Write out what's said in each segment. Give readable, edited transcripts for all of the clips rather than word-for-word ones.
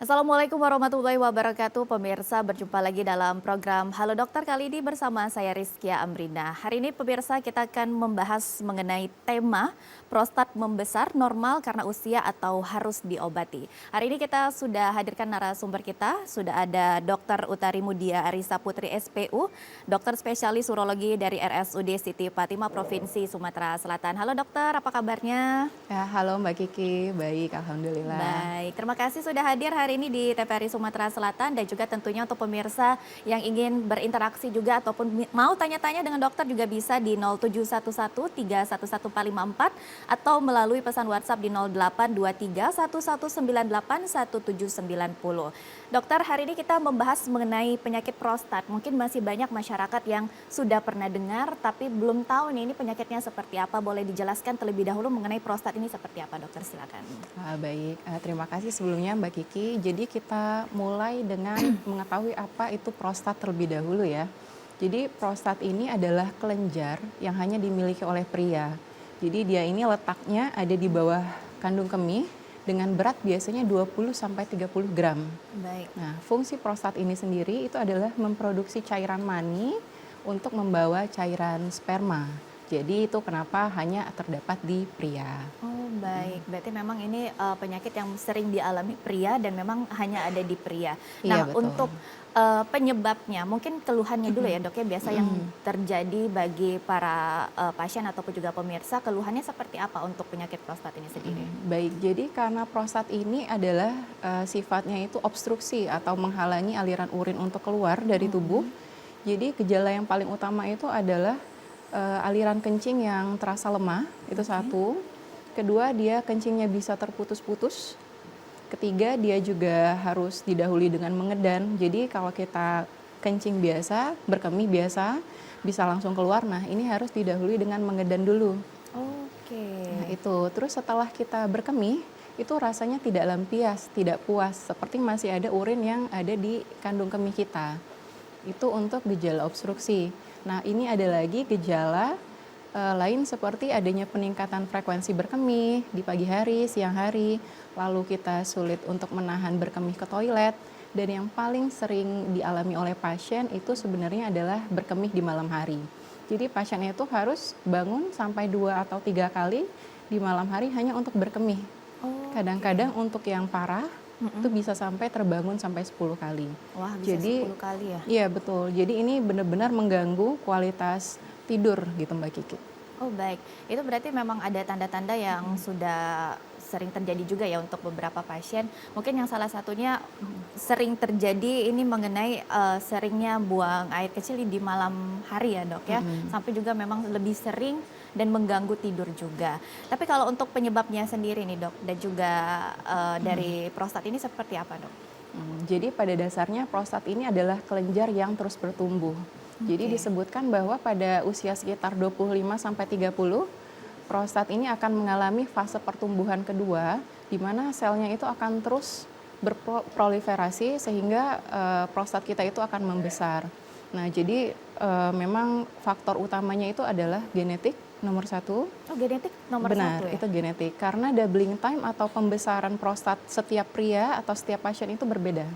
Assalamualaikum warahmatullahi wabarakatuh. Pemirsa, berjumpa lagi dalam program Halo Dokter kali ini bersama saya Rizkia Amrina. Hari ini pemirsa kita akan membahas mengenai tema prostat membesar normal karena usia atau harus diobati. Hari ini kita sudah hadirkan narasumber kita, sudah ada Dr. Utari Mudia Arisa Putri SPU, dokter spesialis urologi dari RSUD Siti Fatimah Provinsi Sumatera Selatan. Halo dokter, apa kabarnya? Ya, halo Mbak Kiki, baik alhamdulillah. Baik, terima kasih sudah hadir hari ini di TVRI Sumatera Selatan dan juga tentunya untuk pemirsa yang ingin berinteraksi juga ataupun mau tanya-tanya dengan dokter juga bisa di 0711 311454 atau melalui pesan WhatsApp di 0823 1198 1790. Dokter, hari ini kita membahas mengenai penyakit prostat. Mungkin masih banyak masyarakat yang sudah pernah dengar tapi belum tahu nih ini penyakitnya seperti apa. Boleh dijelaskan terlebih dahulu mengenai prostat ini seperti apa, dokter? Silakan. Baik, terima kasih sebelumnya Mbak Kiki. Jadi kita mulai dengan mengetahui apa itu prostat terlebih dahulu ya. Jadi prostat ini adalah kelenjar yang hanya dimiliki oleh pria. Jadi dia ini letaknya ada di bawah kandung kemih dengan berat biasanya 20-30 gram. Baik. Nah, fungsi prostat ini sendiri itu adalah memproduksi cairan mani untuk membawa cairan sperma. Jadi itu kenapa hanya terdapat di pria. Oh, baik. Berarti memang ini penyakit yang sering dialami pria dan memang hanya ada di pria. Iya Nah, betul. untuk penyebabnya, mungkin keluhannya dulu ya, Dok ya. Biasa yang terjadi bagi para pasien ataupun juga pemirsa, keluhannya seperti apa untuk penyakit prostat ini sendiri? Baik, jadi karena prostat ini adalah sifatnya itu obstruksi atau menghalangi aliran urin untuk keluar dari tubuh. Jadi gejala yang paling utama itu adalah aliran kencing yang terasa lemah, itu satu. Kedua, dia kencingnya bisa terputus-putus. Ketiga, dia juga harus didahului dengan mengedan. Jadi kalau kita kencing biasa, berkemih biasa, bisa langsung keluar. Nah, ini harus didahului dengan mengedan dulu. Oke. Nah, itu. Terus setelah kita berkemih, itu rasanya tidak lampias, tidak puas, seperti masih ada urin yang ada di kandung kemih kita. Itu untuk gejala obstruksi. Nah, ini ada lagi gejala lain seperti adanya peningkatan frekuensi berkemih di pagi hari, siang hari, lalu kita sulit untuk menahan berkemih ke toilet, dan yang paling sering dialami oleh pasien itu sebenarnya adalah berkemih di malam hari. Jadi pasien itu harus bangun sampai 2 atau 3 kali di malam hari hanya untuk berkemih. Oke. Kadang-kadang untuk yang parah itu bisa sampai terbangun sampai 10 kali. Wah, bisa Jadi 10 kali ya? iya betul. Jadi ini benar-benar mengganggu kualitas tidur gitu Mbak Kiki. Oh, baik. Itu berarti memang ada tanda-tanda yang sudah sering terjadi juga ya untuk beberapa pasien. Mungkin yang salah satunya sering terjadi ini mengenai seringnya buang air kecil di malam hari ya, Dok ya. Sampai juga memang lebih sering dan mengganggu tidur juga. Tapi kalau untuk penyebabnya sendiri nih, Dok, dan juga dari prostat ini seperti apa, Dok? Jadi pada dasarnya prostat ini adalah kelenjar yang terus bertumbuh. Jadi Oke. disebutkan bahwa pada usia sekitar 25 sampai 30, prostat ini akan mengalami fase pertumbuhan kedua, di mana selnya itu akan terus berproliferasi sehingga prostat kita itu akan membesar. Nah, jadi memang faktor utamanya itu adalah genetik nomor satu. Oh, genetik nomor Benar, satu ya? itu genetik. Karena doubling time atau pembesaran prostat setiap pria atau setiap pasien itu berbeda.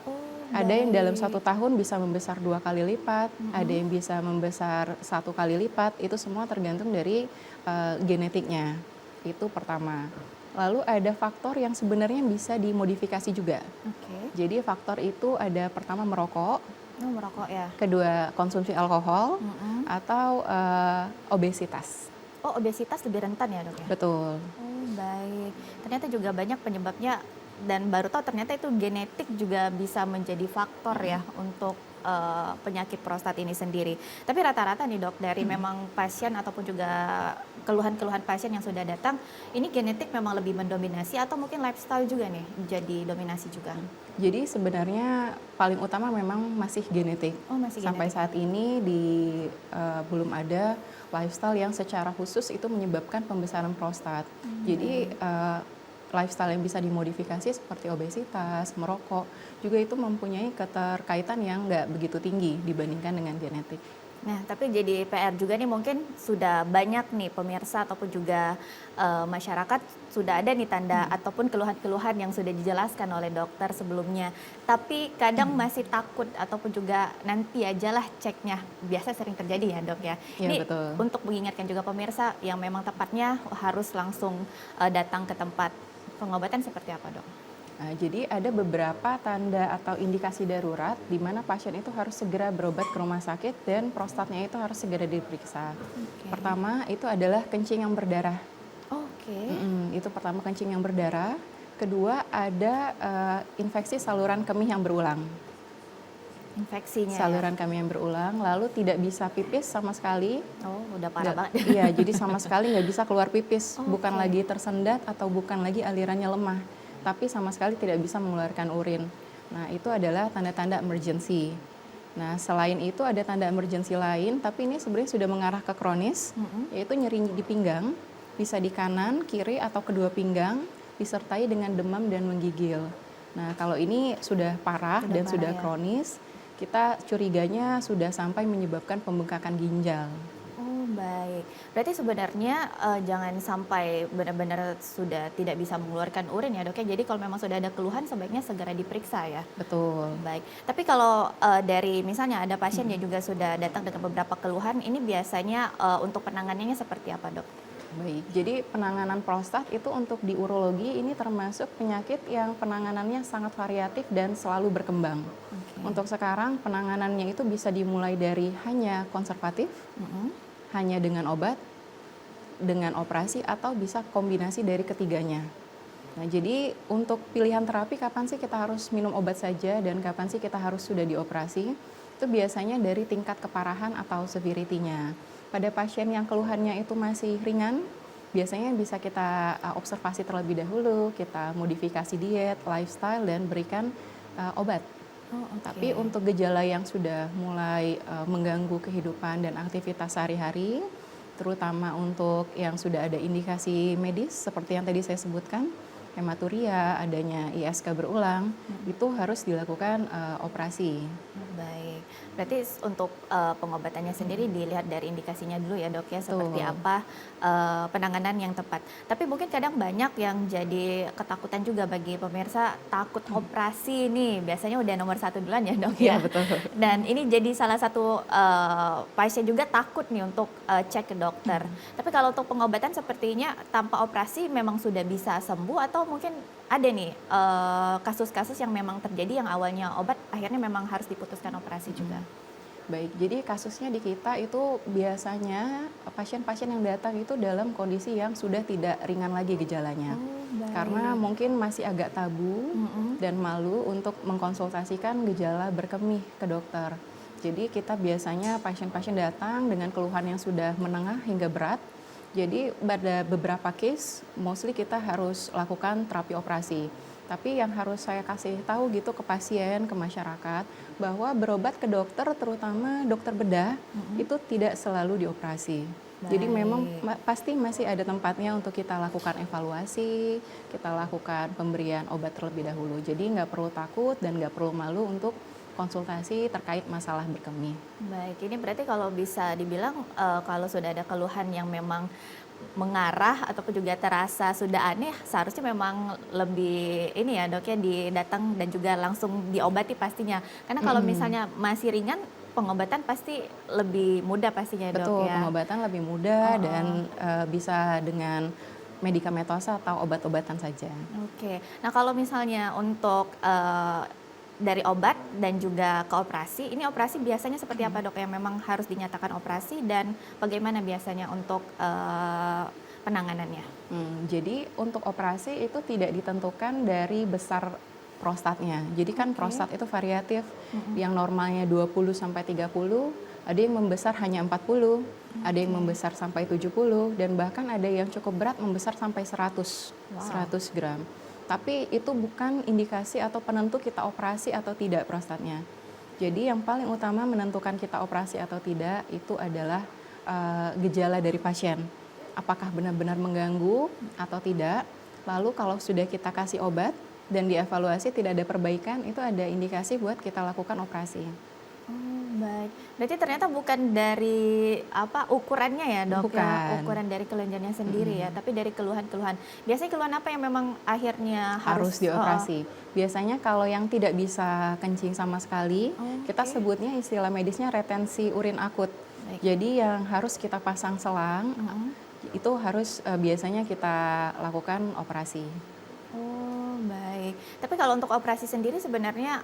Oh, Ada yang dalam baik. 1 tahun bisa membesar 2 kali lipat, ada yang bisa membesar 1 kali lipat, itu semua tergantung dari genetiknya. Itu pertama. Lalu ada faktor yang sebenarnya bisa dimodifikasi juga. Oke. Jadi faktor itu ada pertama merokok, Oh, merokok ya? kedua konsumsi alkohol, Mm-mm. atau obesitas. Oh, obesitas lebih rentan ya, Dok ya? Betul. Oh, baik. Ternyata juga banyak penyebabnya dan baru tahu ternyata itu genetik juga bisa menjadi faktor ya untuk penyakit prostat ini sendiri. Tapi rata-rata nih, Dok, dari memang pasien ataupun juga keluhan-keluhan pasien yang sudah datang, ini genetik memang lebih mendominasi atau mungkin lifestyle juga nih jadi dominasi juga? Jadi sebenarnya paling utama memang masih genetik. Oh, masih Sampai genetik. saat ini belum ada lifestyle yang secara khusus itu menyebabkan pembesaran prostat. Jadi lifestyle yang bisa dimodifikasi seperti obesitas, merokok, juga itu mempunyai keterkaitan yang nggak begitu tinggi dibandingkan dengan genetik. Nah, tapi jadi PR juga nih mungkin sudah banyak nih pemirsa ataupun juga masyarakat sudah ada nih tanda ataupun keluhan-keluhan yang sudah dijelaskan oleh dokter sebelumnya. Tapi kadang masih takut ataupun juga nanti ajalah ceknya. Biasa sering terjadi ya, Dok ya. Iya Ini betul. untuk mengingatkan juga pemirsa yang memang tepatnya harus langsung datang ke tempat pengobatan seperti apa, Dok? Nah, jadi ada beberapa tanda atau indikasi darurat di mana pasien itu harus segera berobat ke rumah sakit dan prostatnya itu harus segera diperiksa. Oke. Pertama itu adalah kencing yang berdarah. Oke. Itu pertama kencing yang berdarah. Kedua ada infeksi saluran kemih yang berulang. Infeksinya ya. Saluran kemih yang berulang, lalu tidak bisa pipis sama sekali. Oh, udah parah banget. Iya, jadi sama sekali nggak bisa keluar pipis. Bukan Oke. lagi tersendat atau bukan lagi alirannya lemah, tapi sama sekali tidak bisa mengeluarkan urin. Nah, itu adalah tanda-tanda emergency. Nah, selain itu ada tanda emergency lain, tapi ini sebenarnya sudah mengarah ke kronis, yaitu nyeri di pinggang, bisa di kanan, kiri, atau kedua pinggang, disertai dengan demam dan menggigil. Nah, kalau ini sudah parah Sudah dan parah sudah ya. kronis, kita curiganya sudah sampai menyebabkan pembengkakan ginjal. Oh, baik. Berarti sebenarnya jangan sampai benar-benar sudah tidak bisa mengeluarkan urin ya, Dok ya. Jadi kalau memang sudah ada keluhan sebaiknya segera diperiksa ya. Betul. Baik. Tapi kalau dari misalnya ada pasien yang juga sudah datang dengan beberapa keluhan, ini biasanya untuk penanganannya seperti apa, Dok? Baik, jadi penanganan prostat itu untuk di urologi ini termasuk penyakit yang penanganannya sangat variatif dan selalu berkembang. Oke. Untuk sekarang penanganannya itu bisa dimulai dari hanya konservatif, Mm-mm. hanya dengan obat, dengan operasi, atau bisa kombinasi dari ketiganya. Nah, jadi untuk pilihan terapi kapan sih kita harus minum obat saja dan kapan sih kita harus sudah dioperasi, itu biasanya dari tingkat keparahan atau severity-nya. Pada pasien yang keluhannya itu masih ringan, biasanya bisa kita observasi terlebih dahulu, kita modifikasi diet, lifestyle, dan berikan obat. Oh, oke. Tapi untuk gejala yang sudah mulai mengganggu kehidupan dan aktivitas sehari-hari, terutama untuk yang sudah ada indikasi medis seperti yang tadi saya sebutkan, hematuria, adanya ISK berulang, itu harus dilakukan operasi. Baik, berarti untuk pengobatannya sendiri dilihat dari indikasinya dulu ya, Dok ya, seperti Betul. apa penanganan yang tepat. Tapi mungkin kadang banyak yang jadi ketakutan juga bagi pemirsa, takut operasi nih, biasanya udah nomor satu duluan ya, Dok Iya ya. betul. Dan ini jadi salah satu pasien juga takut nih untuk cek ke dokter. Tapi kalau untuk pengobatan sepertinya tanpa operasi memang sudah bisa sembuh atau mungkin ada nih kasus-kasus yang memang terjadi yang awalnya obat akhirnya memang harus diputuskan operasi juga. Baik, jadi kasusnya di kita itu biasanya pasien-pasien yang datang itu dalam kondisi yang sudah tidak ringan lagi gejalanya. Oh, Karena baik. mungkin masih agak tabu dan malu untuk mengkonsultasikan gejala berkemih ke dokter. Jadi kita biasanya pasien-pasien datang dengan keluhan yang sudah menengah hingga berat. Jadi pada beberapa case, mostly kita harus lakukan terapi operasi. Tapi yang harus saya kasih tahu gitu ke pasien, ke masyarakat, bahwa berobat ke dokter, terutama dokter bedah, itu tidak selalu dioperasi. Jadi memang Baik. pasti masih ada tempatnya untuk kita lakukan evaluasi, kita lakukan pemberian obat terlebih dahulu. Jadi nggak perlu takut dan nggak perlu malu untuk konsultasi terkait masalah berkemih. Baik, ini berarti kalau bisa dibilang kalau sudah ada keluhan yang memang mengarah ataupun juga terasa sudah aneh, seharusnya memang lebih ini ya, Dok ya, didatang dan juga langsung diobati pastinya. Karena kalau misalnya masih ringan, pengobatan pasti lebih mudah pastinya, Dok Betul, ya. pengobatan lebih mudah Oh, dan bisa dengan medikamentosa atau obat-obatan saja. oke. Nah, kalau misalnya untuk dari obat dan juga ke operasi, ini operasi biasanya seperti apa, Dok, yang memang harus dinyatakan operasi dan bagaimana biasanya untuk penanganannya? Jadi untuk operasi itu tidak ditentukan dari besar prostatnya. Jadi kan Oke. prostat itu variatif. Yang normalnya 20 sampai 30, ada yang membesar hanya 40, ada yang membesar sampai 70 dan bahkan ada yang cukup berat membesar sampai 100, Wow. 100 gram. Tapi itu bukan indikasi atau penentu kita operasi atau tidak prostatnya. Jadi yang paling utama menentukan kita operasi atau tidak itu adalah gejala dari pasien. Apakah benar-benar mengganggu atau tidak. Lalu kalau sudah kita kasih obat dan dievaluasi tidak ada perbaikan, itu ada indikasi buat kita lakukan operasi. Oh, Baik, berarti ternyata bukan dari apa ukurannya ya dok ya, Bukan. ukuran dari kelenjarnya sendiri ya, tapi dari keluhan-keluhan. Biasanya keluhan apa yang memang akhirnya Harus harus dioperasi. Biasanya kalau yang tidak bisa kencing sama sekali, kita Oke. sebutnya istilah medisnya retensi urin akut. Baik. Jadi yang harus kita pasang selang, Mm-mm. itu harus biasanya kita lakukan operasi. Oh baik, tapi kalau untuk operasi sendiri sebenarnya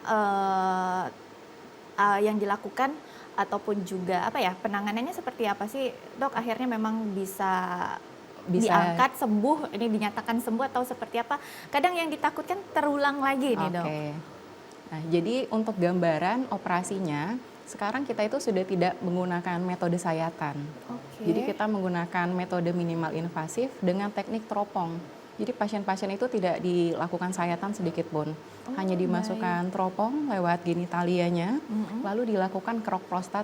yang dilakukan ataupun juga apa ya penanganannya seperti apa sih dok? Akhirnya memang bisa Bisa. diangkat sembuh, ini dinyatakan sembuh atau seperti apa? Kadang yang ditakutkan terulang lagi nih dok. Oke. Nah, jadi untuk gambaran operasinya, sekarang kita itu sudah tidak menggunakan metode sayatan. Oke. Jadi kita menggunakan metode minimal invasif dengan teknik teropong. Jadi pasien-pasien itu tidak dilakukan sayatan sedikit pun. Hanya dimasukkan teropong lewat genitalianya, lalu dilakukan kerok prostat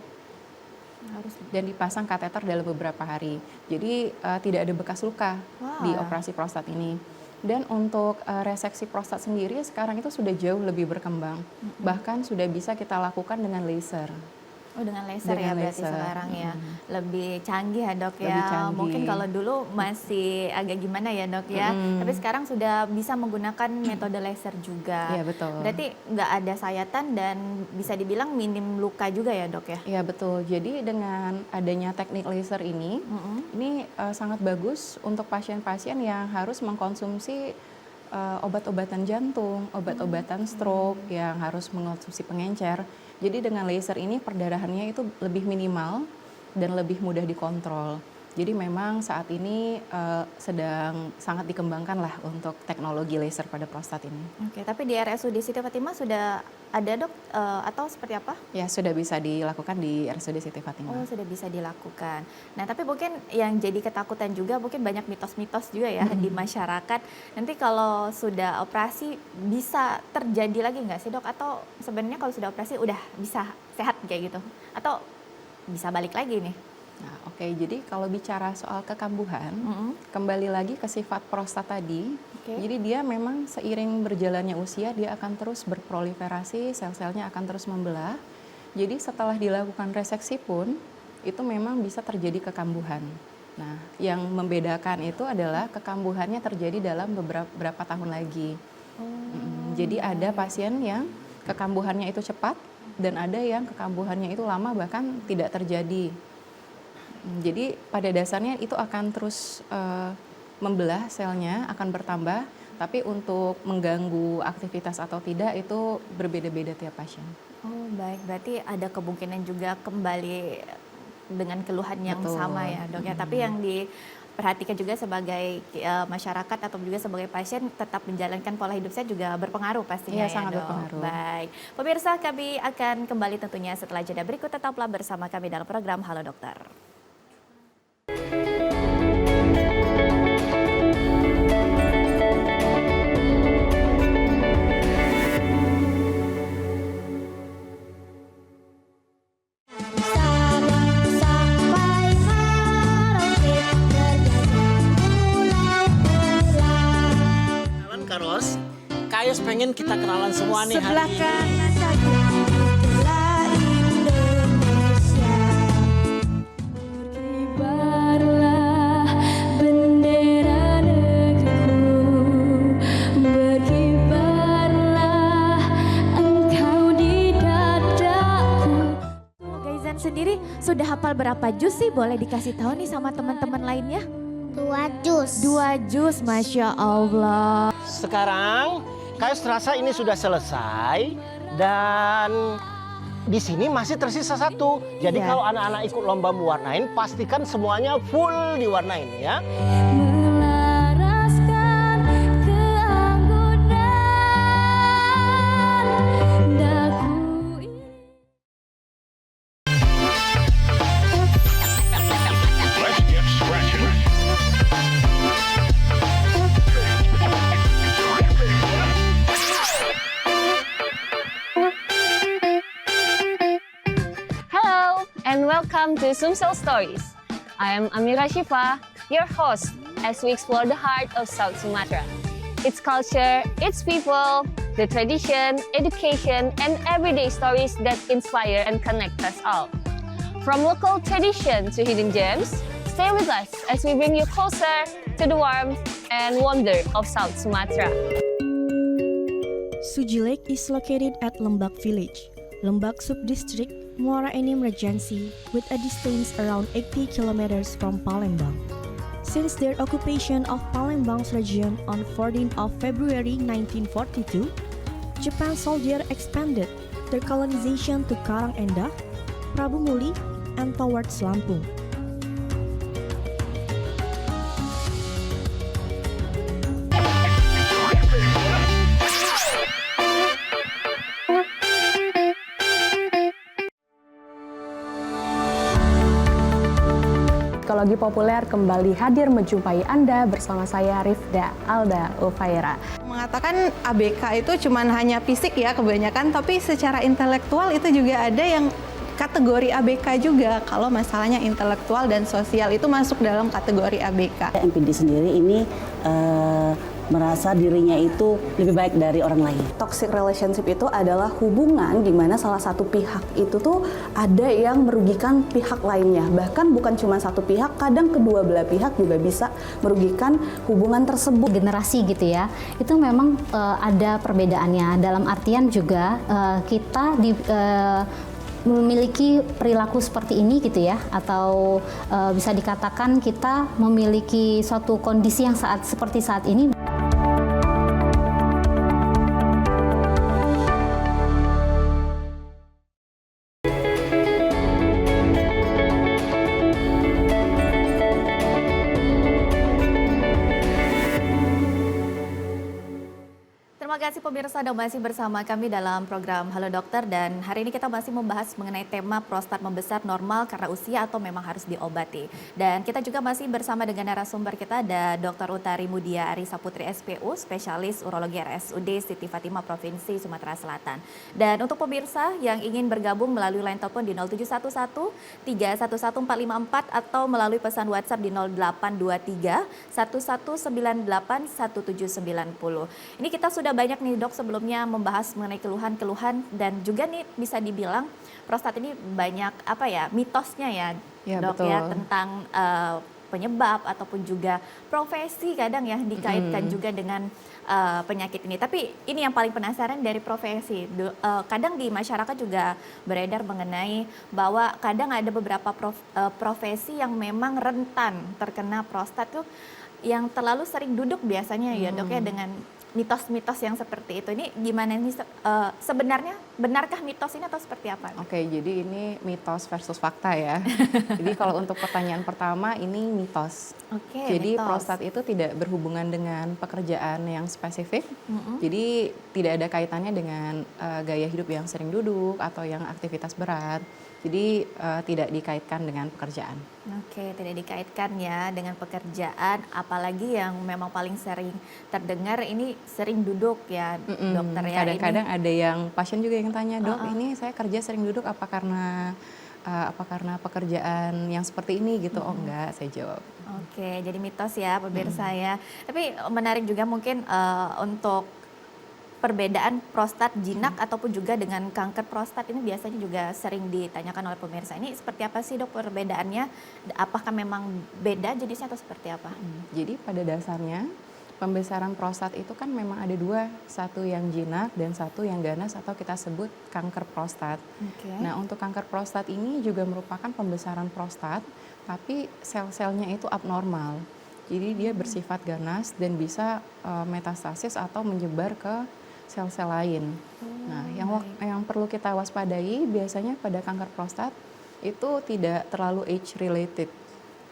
Harus. dan dipasang kateter dalam beberapa hari. Jadi tidak ada bekas luka di Wah. operasi prostat ini. Dan untuk reseksi prostat sendiri sekarang itu sudah jauh lebih berkembang. Bahkan sudah bisa kita lakukan dengan laser. Oh dengan laser ya Dengan berarti laser. sekarang ya. Lebih canggih ya dok Lebih ya. canggih. Mungkin kalau dulu masih agak gimana ya dok ya. Tapi sekarang sudah bisa menggunakan metode laser juga. Iya, betul. Berarti nggak ada sayatan dan bisa dibilang minim luka juga ya dok ya. Iya, betul. Jadi dengan adanya teknik laser ini sangat bagus untuk pasien-pasien yang harus mengkonsumsi obat-obatan jantung, obat-obatan stroke yang harus mengkonsumsi pengencer. Jadi dengan laser ini perdarahannya itu lebih minimal dan lebih mudah dikontrol. Jadi memang saat ini sedang sangat dikembangkan lah untuk teknologi laser pada prostat ini. Oke, tapi di RSUD Siti Fatimah sudah ada dok atau seperti apa? Ya, sudah bisa dilakukan di RSUD Siti Fatimah. Oh sudah bisa dilakukan. Nah tapi mungkin yang jadi ketakutan juga mungkin banyak mitos-mitos juga ya di masyarakat. Nanti kalau sudah operasi bisa terjadi lagi nggak sih dok? Atau sebenarnya kalau sudah operasi udah bisa sehat kayak gitu? Atau bisa balik lagi nih? Nah, oke. Jadi kalau bicara soal kekambuhan, kembali lagi ke sifat prostat tadi. Oke. Jadi dia memang seiring berjalannya usia dia akan terus berproliferasi, sel-selnya akan terus membelah. Jadi setelah dilakukan reseksi pun itu memang bisa terjadi kekambuhan. Nah, yang membedakan itu adalah kekambuhannya terjadi dalam beberapa tahun lagi. Jadi ada pasien yang kekambuhannya itu cepat dan ada yang kekambuhannya itu lama bahkan tidak terjadi. Jadi pada dasarnya itu akan terus membelah selnya, akan bertambah, tapi untuk mengganggu aktivitas atau tidak itu berbeda-beda tiap pasien. Oh baik, berarti ada kemungkinan juga kembali dengan keluhan yang Betul. sama ya dok ya. Tapi yang diperhatikan juga sebagai masyarakat atau juga sebagai pasien tetap menjalankan pola hidup sehat juga berpengaruh pastinya Iya, ya sangat dok. berpengaruh. Baik, pemirsa kami akan kembali tentunya setelah jeda berikut, tetaplah bersama kami dalam program Halo Dokter. Kenalan Karos, Kayos pengen kita kenalan semua nih hari ini. kanan saja itulah Indonesia. Berkibarlah bendera negeriku, berkibarlah engkau di dadaku. Gaizan sendiri sudah hafal berapa juz sih? Boleh dikasih tahu nih sama teman-teman lainnya? 2 juz. 2 juz, Masya Allah. Sekarang Kayos terasa ini sudah selesai dan di sini masih tersisa 1. Jadi Iya. kalau anak-anak ikut lomba mewarnain, pastikan semuanya full diwarnain ya. Melaraskan keanggunan daku ini. Let's get scratching. Hello and welcome to Sumsel Stories. I am Amira Shifa, your host, as we explore the heart of South Sumatra. Its culture, its people, the tradition, education, and everyday stories that inspire and connect us all. From local tradition to hidden gems, stay with us as we bring you closer to the warmth and wonder of South Sumatra. Suji Lake is located at Lembak Village, Lembak Subdistrict, Muara Enim Regency, with a distance around 80 kilometers from Palembang. Since their occupation of Palembang's region on 14th of February 1942, Japan soldiers expanded their colonization to Karang Endah, Prabu Muli, and towards Lampung. Psikologi Populer kembali hadir menjumpai Anda bersama saya Rifda Alda Ufaira. Mengatakan ABK itu cuman hanya fisik ya kebanyakan, tapi secara intelektual itu juga ada yang kategori ABK juga. Kalau masalahnya intelektual dan sosial itu masuk dalam kategori ABK. MPD sendiri ini merasa dirinya itu lebih baik dari orang lain. Toxic relationship itu adalah hubungan di mana salah satu pihak itu tuh ada yang merugikan pihak lainnya. Bahkan bukan cuma satu pihak, kadang kedua belah pihak juga bisa merugikan hubungan tersebut. Generasi gitu ya, itu memang ada perbedaannya. Dalam artian juga kita memiliki perilaku seperti ini gitu ya, atau bisa dikatakan kita memiliki suatu kondisi yang seperti saat ini. Terima kasih pemirsa Anda masih bersama kami dalam program Halo Dokter, dan hari ini kita masih membahas mengenai tema prostat membesar normal karena usia atau memang harus diobati. Dan kita juga masih bersama dengan narasumber kita, ada Dr. Utari Mudia Arisa Putri SPU, spesialis urologi RSUD Siti Fatimah Provinsi Sumatera Selatan. Dan untuk pemirsa yang ingin bergabung melalui line telepon di 0711 311454 atau melalui pesan WhatsApp di 0823 1198 1790. Ini kita sudah banyak nih dok sebelumnya membahas mengenai keluhan-keluhan, dan juga nih bisa dibilang prostat ini banyak mitosnya ya dok, betul. ya tentang penyebab ataupun juga profesi kadang ya dikaitkan juga dengan penyakit ini. Tapi ini yang paling penasaran dari profesi. Kadang di masyarakat juga beredar mengenai bahwa kadang ada beberapa profesi yang memang rentan terkena prostat tuh, yang terlalu sering duduk biasanya ya dok ya, dengan mitos-mitos yang seperti itu. Ini gimana nih sebenarnya, benarkah mitos ini atau seperti apa? Oke, jadi ini mitos versus fakta ya. Jadi kalau untuk pertanyaan pertama ini mitos. Oke, jadi mitos. prostat itu tidak berhubungan dengan pekerjaan yang spesifik. Jadi tidak ada kaitannya dengan gaya hidup yang sering duduk atau yang aktivitas berat. Jadi tidak dikaitkan dengan pekerjaan. Oke, tidak dikaitkan ya dengan pekerjaan, apalagi yang memang paling sering terdengar ini sering duduk ya dokter ya. Kadang-kadang ada yang pasien juga yang tanya, dok ini saya kerja sering duduk apa karena pekerjaan yang seperti ini gitu? Oh enggak, saya jawab. Oke, jadi mitos ya pemirsa ya. Tapi menarik juga mungkin untuk perbedaan prostat jinak ataupun juga dengan kanker prostat ini biasanya juga sering ditanyakan oleh pemirsa. Ini seperti apa sih dok perbedaannya? Apakah memang beda jenisnya atau seperti apa? Jadi pada dasarnya pembesaran prostat itu kan memang ada dua, satu yang jinak dan satu yang ganas atau kita sebut kanker prostat. Nah untuk kanker prostat ini juga merupakan pembesaran prostat, tapi sel-selnya itu abnormal. Jadi dia bersifat ganas dan bisa metastasis atau menyebar ke sel-sel lain. Nah, yang perlu kita waspadai biasanya pada kanker prostat itu tidak terlalu age related.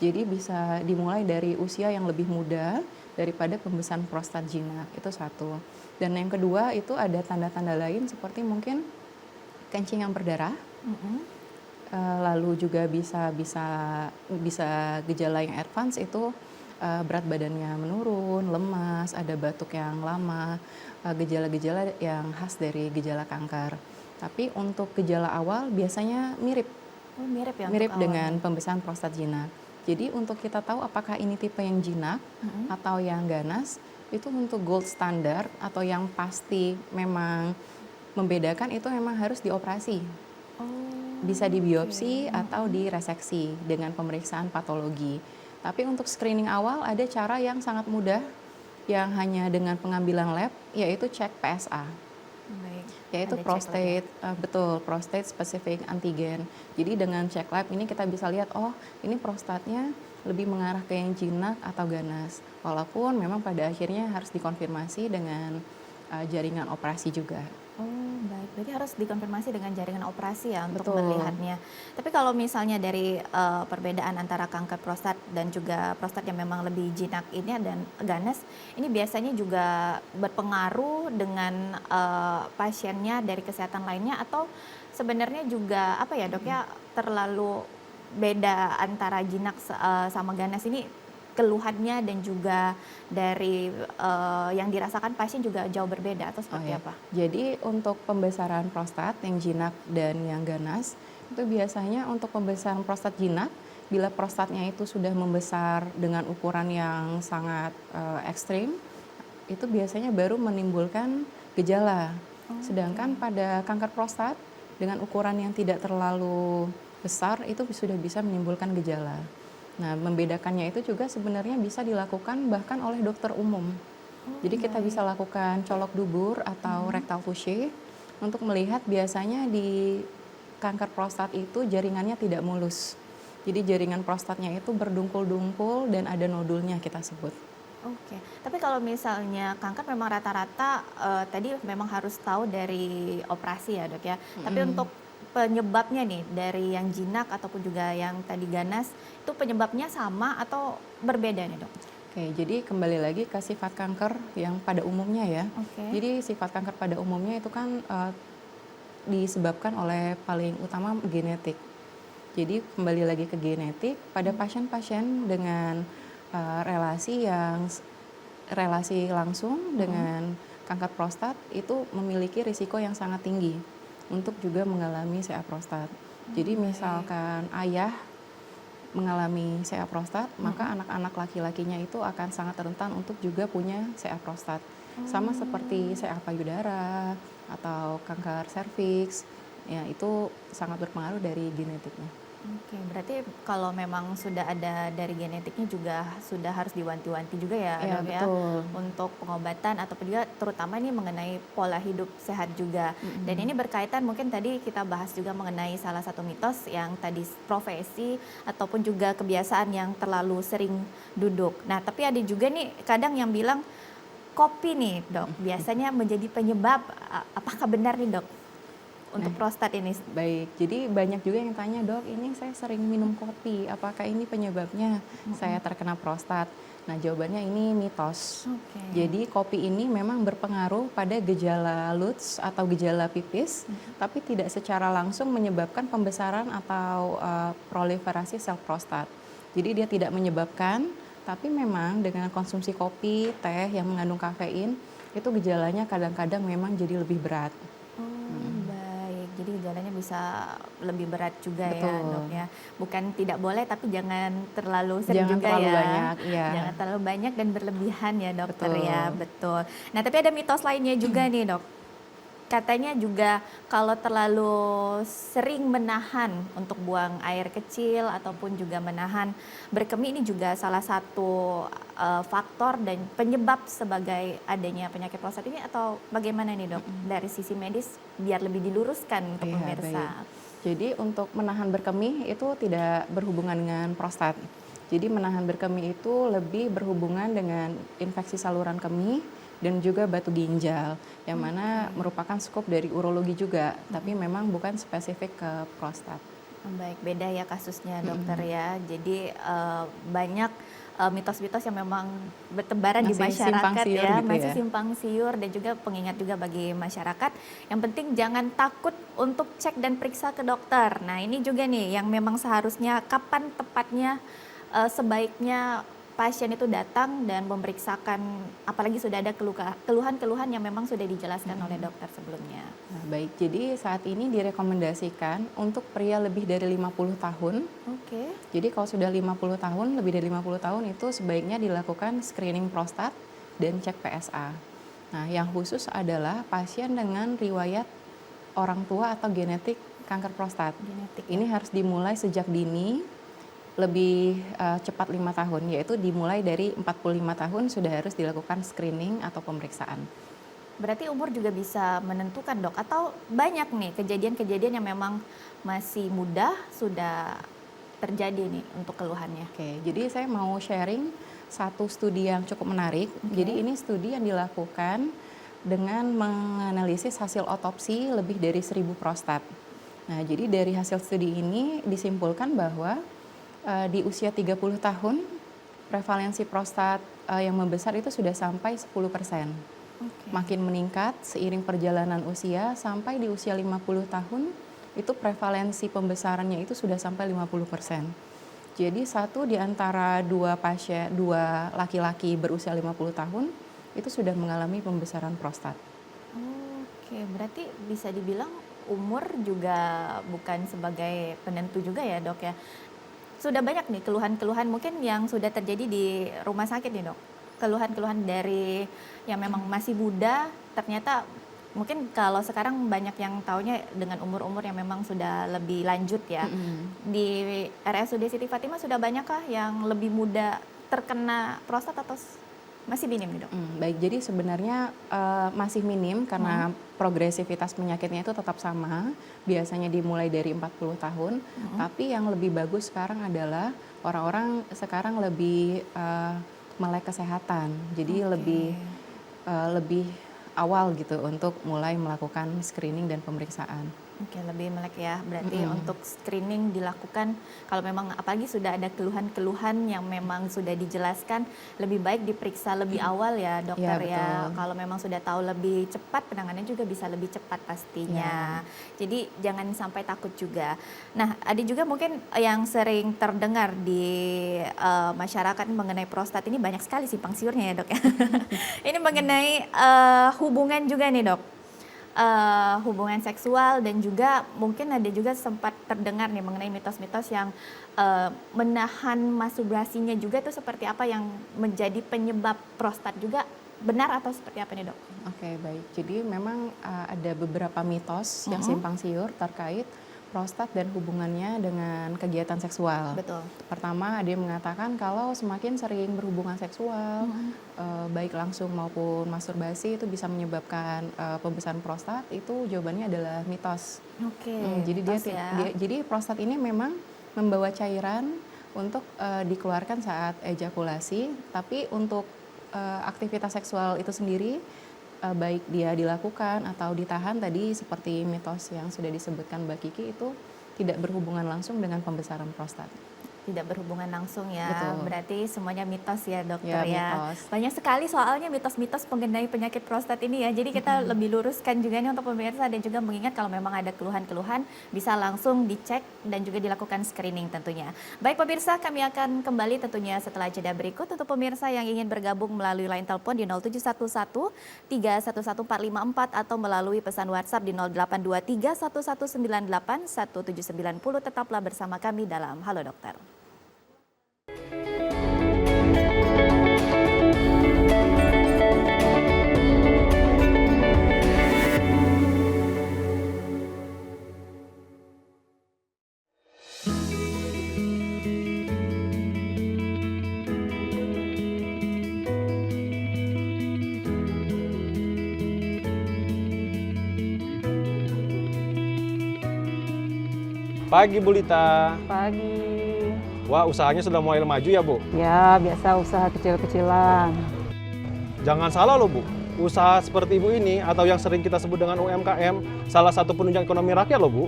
Jadi bisa dimulai dari usia yang lebih muda daripada pembesaran prostat jinak, itu satu. Dan yang kedua itu ada tanda-tanda lain seperti mungkin kencing yang berdarah. Lalu juga bisa gejala yang advance itu berat badannya menurun, lemas, ada batuk yang lama, gejala-gejala yang khas dari gejala kanker. Tapi untuk gejala awal biasanya mirip dengan pembesaran prostat jinak. Jadi untuk kita tahu apakah ini tipe yang jinak atau yang ganas, Itu untuk gold standard atau yang pasti memang membedakan itu memang harus dioperasi. Bisa dibiopsi atau direseksi dengan pemeriksaan patologi. Tapi untuk screening awal ada cara yang sangat mudah yang hanya dengan pengambilan lab, yaitu cek PSA. Baik. Yaitu Ada cek prostate, betul, prostate specific antigen. Jadi dengan cek lab ini kita bisa lihat, oh ini prostatnya lebih mengarah ke yang jinak atau ganas. Walaupun memang pada akhirnya harus dikonfirmasi dengan jaringan operasi juga. Oh, baik. Berarti harus dikonfirmasi dengan jaringan operasi ya untuk Betul. melihatnya. Tapi kalau misalnya dari perbedaan antara kanker prostat dan juga prostat yang memang lebih jinak ini dan ganas, ini biasanya juga berpengaruh dengan pasiennya dari kesehatan lainnya atau sebenarnya juga apa ya dok ya terlalu beda antara jinak sama ganas ini keluhannya dan juga dari yang dirasakan pasien juga jauh berbeda atau seperti apa? Jadi untuk pembesaran prostat yang jinak dan yang ganas itu biasanya untuk pembesaran prostat jinak bila prostatnya itu sudah membesar dengan ukuran yang sangat ekstrim itu biasanya baru menimbulkan gejala. Sedangkan pada kanker prostat dengan ukuran yang tidak terlalu besar itu sudah bisa menimbulkan gejala. Nah, membedakannya itu juga sebenarnya bisa dilakukan bahkan oleh dokter umum. Jadi kita bisa lakukan colok dubur atau rectal touche untuk melihat biasanya di kanker prostat itu jaringannya tidak mulus. Jadi jaringan prostatnya itu berdungkul-dungkul dan ada nodulnya kita sebut. Oke, tapi kalau misalnya kanker memang rata-rata tadi memang harus tahu dari operasi ya dok ya. Tapi untuk penyebabnya nih dari yang jinak ataupun juga yang tadi ganas itu penyebabnya sama atau berbeda nih dok? Oke, jadi kembali lagi ke sifat kanker yang pada umumnya ya. Jadi sifat kanker pada umumnya itu kan disebabkan oleh paling utama genetik. Jadi kembali lagi ke genetik pada pasien-pasien dengan relasi langsung dengan kanker prostat itu memiliki risiko yang sangat tinggi untuk juga mengalami CA prostat. Jadi misalkan ayah mengalami CA prostat, maka anak-anak laki-lakinya itu akan sangat rentan untuk juga punya CA prostat. Sama seperti CA payudara atau kanker serviks, ya itu sangat berpengaruh dari genetiknya. Oke, berarti kalau memang sudah ada dari genetiknya juga sudah harus diwanti-wanti juga ya dok ya untuk pengobatan ataupun juga terutama ini mengenai pola hidup sehat juga. Dan ini berkaitan mungkin tadi kita bahas juga mengenai salah satu mitos yang tadi profesi ataupun juga kebiasaan yang terlalu sering duduk. Nah tapi ada juga nih kadang yang bilang kopi nih dok biasanya menjadi penyebab, apakah benar nih dok? Untuk prostat ini. Baik, jadi banyak juga yang tanya, dok ini saya sering minum kopi, apakah ini penyebabnya saya terkena prostat? Nah jawabannya ini mitos. Jadi kopi ini memang berpengaruh pada gejala LUTS atau gejala pipis, tapi tidak secara langsung menyebabkan pembesaran atau proliferasi sel prostat. Jadi dia tidak menyebabkan, tapi memang dengan konsumsi kopi, teh yang mengandung kafein, itu gejalanya kadang-kadang memang jadi lebih berat. Jadi gejalanya bisa lebih berat juga ya dok ya. Bukan tidak boleh tapi jangan terlalu sering juga terlalu ya. banyak, Jangan terlalu banyak dan berlebihan ya dokter ya. Betul. Nah tapi ada mitos lainnya juga nih dok. Katanya juga kalau terlalu sering menahan untuk buang air kecil ataupun juga menahan berkemih ini juga salah satu faktor dan penyebab sebagai adanya penyakit prostat ini atau bagaimana nih dok dari sisi medis biar lebih diluruskan untuk pemirsa. Jadi untuk menahan berkemih itu tidak berhubungan dengan prostat. Jadi menahan berkemih itu lebih berhubungan dengan infeksi saluran kemih dan juga batu ginjal yang mana merupakan skop dari urologi juga, tapi memang bukan spesifik ke prostat. Baik, beda ya kasusnya dokter ya. Jadi banyak mitos-mitos yang memang bertebaran di masyarakat ya, masih simpang siur dan juga pengingat juga bagi masyarakat. Yang penting jangan takut untuk cek dan periksa ke dokter. Nah ini juga nih yang memang seharusnya kapan tepatnya sebaiknya pasien itu datang dan memeriksakan, apalagi sudah ada keluhan-keluhan yang memang sudah dijelaskan oleh dokter sebelumnya. Nah, baik, jadi saat ini direkomendasikan untuk pria lebih dari 50 tahun. Jadi kalau sudah 50 tahun, lebih dari 50 tahun itu sebaiknya dilakukan screening prostat dan cek PSA. Nah, yang khusus adalah pasien dengan riwayat orang tua atau genetik kanker prostat. Ini harus dimulai sejak dini, lebih cepat 5 tahun, yaitu dimulai dari 45 tahun sudah harus dilakukan screening atau pemeriksaan. Berarti umur juga bisa menentukan, Dok, atau banyak nih kejadian-kejadian yang memang masih muda sudah terjadi nih untuk keluhannya? Oke, jadi saya mau sharing satu studi yang cukup menarik. Jadi ini studi yang dilakukan dengan menganalisis hasil otopsi lebih dari 1.000 prostat. Nah, jadi dari hasil studi ini disimpulkan bahwa di usia 30 tahun prevalensi prostat yang membesar itu sudah sampai 10%. Makin meningkat seiring perjalanan usia sampai di usia 50 tahun itu prevalensi pembesarannya itu sudah sampai 50%. Jadi 1 di antara 2 laki-laki berusia 50 tahun itu sudah mengalami pembesaran prostat. Oke, berarti bisa dibilang umur juga bukan sebagai penentu juga ya, Dok ya. Sudah banyak nih keluhan-keluhan mungkin yang sudah terjadi di rumah sakit nih, Dok. Keluhan-keluhan dari yang memang masih muda, ternyata mungkin kalau sekarang banyak yang taunya dengan umur-umur yang memang sudah lebih lanjut ya. Di RSUD Siti Fatimah sudah banyakkah yang lebih muda terkena prostat atau masih minim nih, Dok? Baik, jadi sebenarnya masih minim karena progresivitas penyakitnya itu tetap sama. Biasanya dimulai dari 40 tahun, tapi yang lebih bagus sekarang adalah orang-orang sekarang lebih melek kesehatan, jadi lebih awal gitu untuk mulai melakukan screening dan pemeriksaan. Oke, lebih melek ya. Berarti untuk screening dilakukan kalau memang apalagi sudah ada keluhan-keluhan yang memang sudah dijelaskan, lebih baik diperiksa lebih awal ya, Dokter ya. Kalau memang sudah tahu lebih cepat, penanganannya juga bisa lebih cepat pastinya. Jadi jangan sampai takut juga. Nah, ada juga mungkin yang sering terdengar di masyarakat mengenai prostat ini banyak sekali simpang siurnya ya, Dok ya. Ini mengenai hubungan juga nih, Dok. Hubungan seksual dan juga mungkin ada juga sempat terdengar nih mengenai mitos-mitos yang menahan masturbasinya juga itu seperti apa yang menjadi penyebab prostat juga, benar atau seperti apa nih, Dok? Oke, baik. Jadi memang ada beberapa mitos yang simpang siur terkait prostat dan hubungannya dengan kegiatan seksual. Betul. Pertama, ada yang mengatakan kalau semakin sering berhubungan seksual, baik langsung maupun masturbasi itu bisa menyebabkan pembesaran prostat. Itu jawabannya adalah mitos. Jadi jadi prostat ini memang membawa cairan untuk dikeluarkan saat ejakulasi, tapi untuk aktivitas seksual itu sendiri baik dia dilakukan atau ditahan tadi seperti mitos yang sudah disebutkan Mbak Kiki itu tidak berhubungan langsung dengan pembesaran prostat. Tidak berhubungan langsung ya. Betul. Berarti semuanya mitos ya, Dokter ya. Mitos. Banyak sekali soalnya mitos-mitos mengenai penyakit prostat ini ya. Jadi kita lebih luruskan juga nih untuk pemirsa dan juga mengingat kalau memang ada keluhan-keluhan bisa langsung dicek dan juga dilakukan screening tentunya. Baik pemirsa, kami akan kembali tentunya setelah jeda berikut. Untuk pemirsa yang ingin bergabung melalui line telepon di 0711 311454 atau melalui pesan WhatsApp di 0823 1198 1790, tetaplah bersama kami dalam Halo Dokter. Pagi Bu Lita. Pagi. Wah, usahanya sudah mulai maju ya Bu? Ya, biasa usaha kecil-kecilan. Jangan salah loh Bu, usaha seperti Ibu ini atau yang sering kita sebut dengan UMKM, salah satu penunjang ekonomi rakyat loh Bu.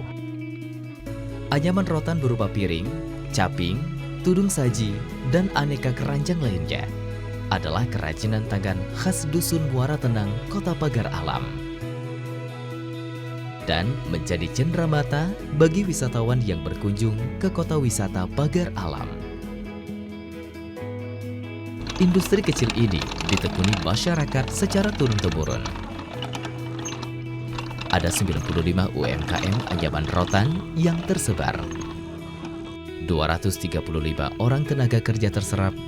Anyaman rotan berupa piring, caping, tudung saji, dan aneka keranjang lainnya adalah kerajinan tangan khas Dusun Muara Tenang, Kota Pagar Alam. Dan menjadi cenderamata bagi wisatawan yang berkunjung ke kota wisata Pagar Alam. Industri kecil ini ditekuni masyarakat secara turun-temurun. Ada 95 UMKM anyaman rotan yang tersebar. 235 orang tenaga kerja terserap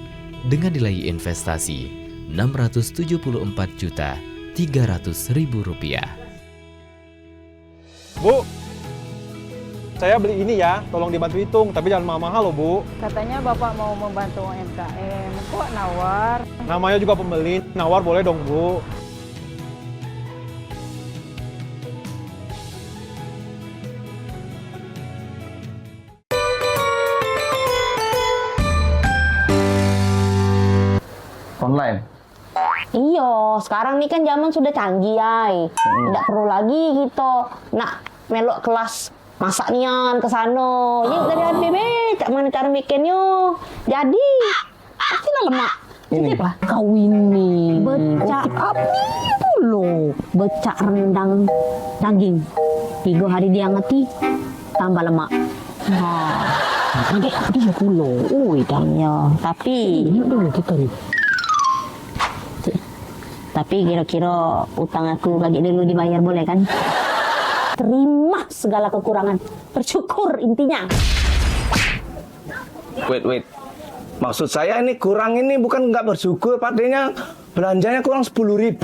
dengan nilai investasi Rp674.300.000. Bu, saya beli ini ya, tolong dibantu hitung, tapi jangan mahal-mahal loh Bu. Katanya Bapak mau membantu UMKM, kok nawar? Namanya juga pembeli, nawar boleh dong Bu. Online. Iya, sekarang nih kan zaman sudah canggih, ay. Tidak perlu lagi gitu nak melok kelas masak nian ke sana. Yuk dari HPB, cak mana cara bikinnya. Jadi, pastilah lemak. Ini lah. Kau ini becak apa dulu? Becak rendang daging. 3 hari dia ngeti, tambah lemak. Nah, adik dia pulau. Dangnya. Tapi kira-kira utang aku bagi dulu dibayar boleh kan? Terima segala kekurangan, bersyukur intinya. Wait. Maksud saya ini kurang ini bukan nggak bersyukur, padanya belanjanya kurang 10.000.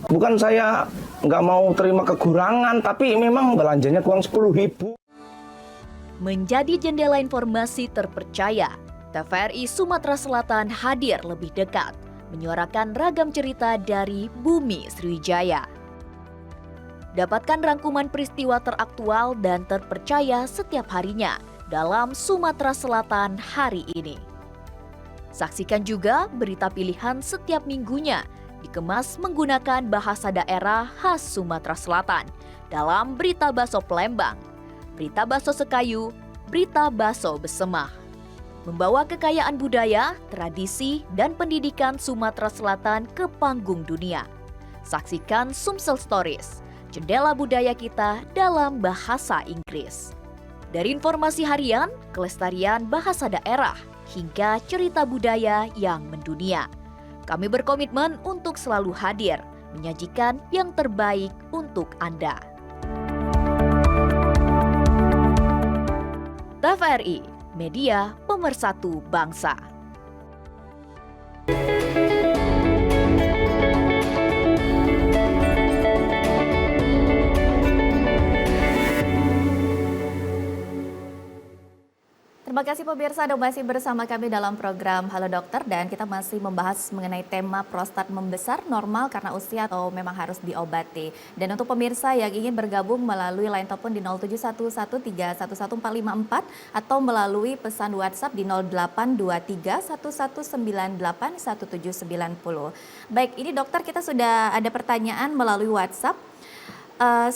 Bukan saya nggak mau terima kekurangan, tapi memang belanjanya kurang 10.000. Menjadi jendela informasi terpercaya, TVRI Sumatera Selatan hadir lebih dekat, menyuarakan ragam cerita dari Bumi Sriwijaya. Dapatkan rangkuman peristiwa teraktual dan terpercaya setiap harinya dalam Sumatera Selatan hari ini. Saksikan juga berita pilihan setiap minggunya dikemas menggunakan bahasa daerah khas Sumatera Selatan dalam Berita Baso Palembang, Berita Baso Sekayu, Berita Baso Besemah. Membawa kekayaan budaya, tradisi, dan pendidikan Sumatera Selatan ke panggung dunia. Saksikan Sumsel Stories, jendela budaya kita dalam bahasa Inggris. Dari informasi harian, kelestarian bahasa daerah, hingga cerita budaya yang mendunia. Kami berkomitmen untuk selalu hadir, menyajikan yang terbaik untuk Anda. TVRI, media pemersatu bangsa. Terima kasih pemirsa, Anda masih bersama kami dalam program Halo Dokter dan kita masih membahas mengenai tema prostat membesar normal karena usia atau memang harus diobati. Dan untuk pemirsa yang ingin bergabung melalui line telepon di 0711311454 atau melalui pesan WhatsApp di 082311981790. Baik, ini dokter kita sudah ada pertanyaan melalui WhatsApp.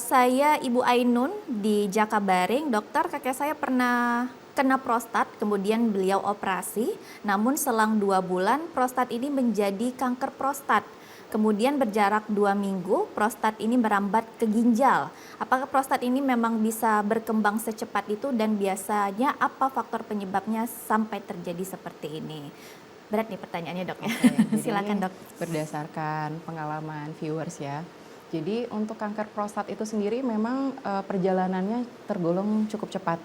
Saya Ibu Ainun di Jakabaring, dokter kakek saya pernah kena prostat, kemudian beliau operasi, namun selang 2 bulan prostat ini menjadi kanker prostat. Kemudian berjarak 2 minggu, prostat ini merambat ke ginjal. Apakah prostat ini memang bisa berkembang secepat itu dan biasanya apa faktor penyebabnya sampai terjadi seperti ini? Berat nih pertanyaannya dok ya. Silakan dok. Berdasarkan pengalaman viewers ya. Jadi untuk kanker prostat itu sendiri memang perjalanannya tergolong cukup cepat.